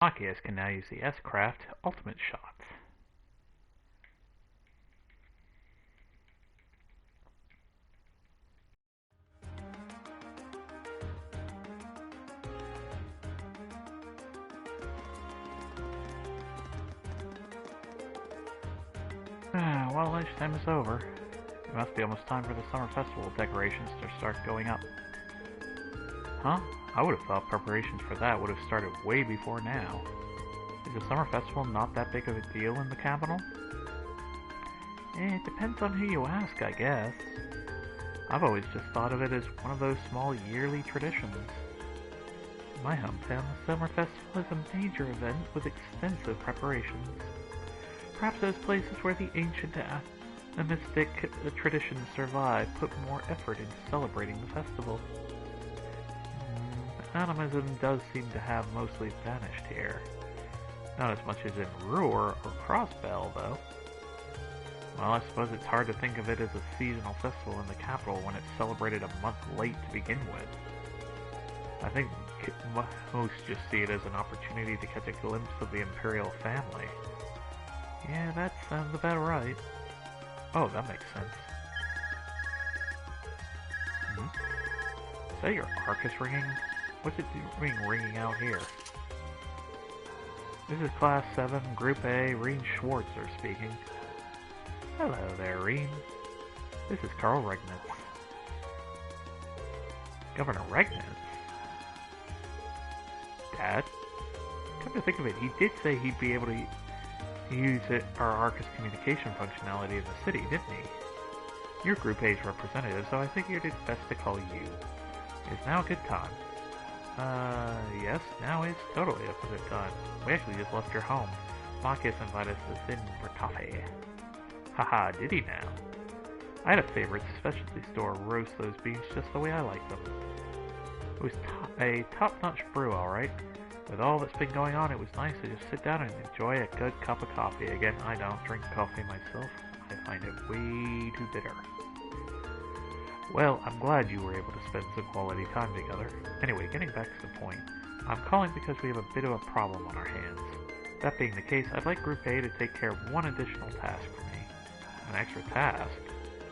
B: Machias can now use the S-Craft Ultimate Shots. Well, lunchtime is over. It must be almost time for the summer festival decorations to start going up. Huh? I would have thought preparations for that would have started way before now. Is the summer festival not that big of a deal in the capital? It depends on who you ask, I guess. I've always just thought of it as one of those small yearly traditions. In my hometown, the summer festival is a major event with extensive preparations. Perhaps those places where the ancient and mystic traditions survive put more effort into celebrating the festival. Animism does seem to have mostly vanished here. Not as much as in Ruhr or Crossbell, though. Well, I suppose it's hard to think of it as a seasonal festival in the capital when it's celebrated a month late to begin with. I think most just see it as an opportunity to catch a glimpse of the imperial family. Yeah, that sounds about right. Oh, that makes sense. Is that your Arcus ringing? What's it doing ringing out here? This is Class 7, Group A, Reen Schwartzer speaking. Hello there, Reen. This is Karl Regnitz. Governor Regnitz? Dad? Come to think of it, he did say he'd be able to use our Arcus communication functionality in the city, didn't he? You're Group A's representative, so I figured it's best to call you. Is now a good time? Yes, now is totally a good time. We actually just left your home. Machias invited us to sit in for coffee. Haha, did he now? I had a favorite specialty store roast those beans just the way I like them. It was a top-notch brew, alright. With all that's been going on, it was nice to just sit down and enjoy a good cup of coffee. Again, I don't drink coffee myself. I find it way too bitter. Well, I'm glad you were able to spend some quality time together. Anyway, getting back to the point, I'm calling because we have a bit of a problem on our hands. That being the case, I'd like Group A to take care of one additional task for me. An extra task?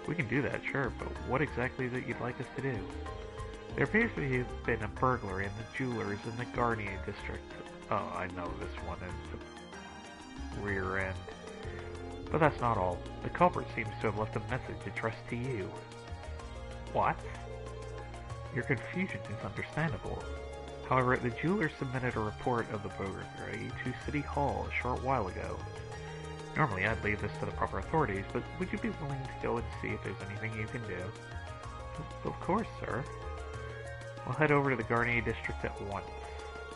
B: We can do that, sure, but what exactly is it you'd like us to do? There appears to have been a burglary in the jewelers in the Garnier district. Oh, I know this one is the rear end. But that's not all. The culprit seems to have left a message addressed to you. What? Your confusion is understandable. However, the jeweler submitted a report of the burglary to City Hall a short while ago. Normally I'd leave this to the proper authorities, but would you be willing to go and see if there's anything you can do? Of course, sir. We'll head over to the Garnier district at once.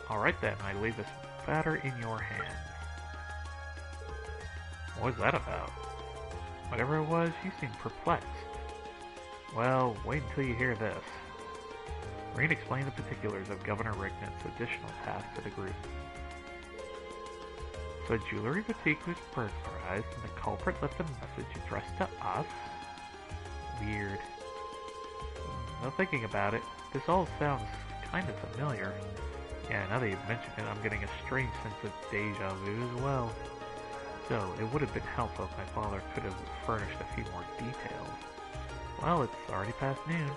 B: Alright then, I leave this matter in your hands. What was that about? Whatever it was, you seemed perplexed. Well, wait until you hear this. Reen explained the particulars of Governor Rignett's additional task to the group. So a jewelry boutique was burglarized and the culprit left a message addressed to us? Weird. Now thinking about it, this all sounds kind of familiar. Yeah, now that you've mentioned it, I'm getting a strange sense of deja vu as well. So, it would have been helpful if my father could have furnished a few more details. Well, it's already past noon.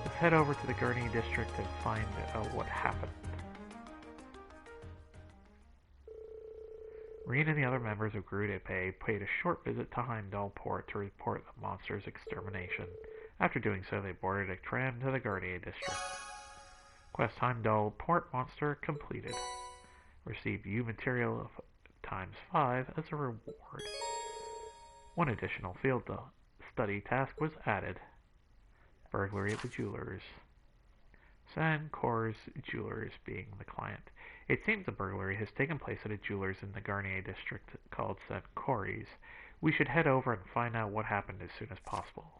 B: Let's head over to the Gurney district and find out what happened. Reed and the other members of Grude paid a short visit to Heimdall Port to report the monster's extermination. After doing so, they boarded a tram to the Guardian district. Quest Heimdall Port monster completed. Receive U material of ×5 as a reward. One additional field study task was added. Burglary at the jewelers. Sankor's Jewelers being the client. It seems a burglary has taken place at a jeweler's in the Garnier district called Sankori's. We should head over and find out what happened as soon as possible.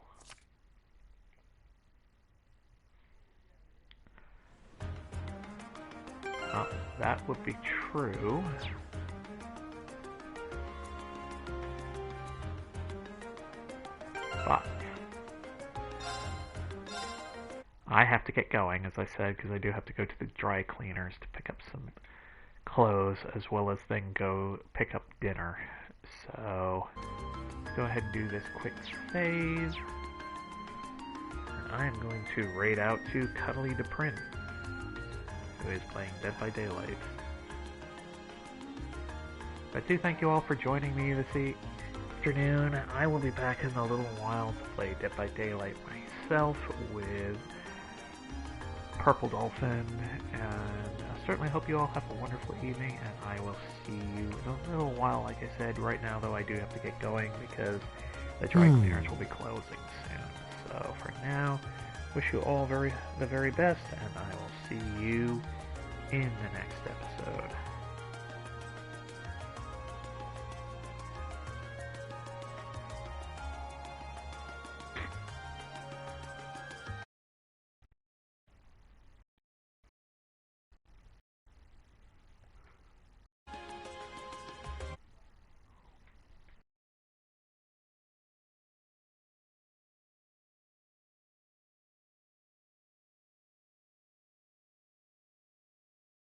B: That would be true. But I have to get going, as I said, because I do have to go to the dry cleaners to pick up some clothes, as well as then go pick up dinner. So, let's go ahead and do this quick save. And I am going to raid out to Cuddly DePrin, who is playing Dead by Daylight. I do thank you all for joining me this afternoon. I will be back in a little while to play Dead by Daylight myself with Purple Dolphin, and I certainly hope you all have a wonderful evening, and I will see you in a little while. Like I said, right now though I do have to get going because the dry cleaners will be closing soon. So for now, wish you all the very best, and I will see you in the next episode.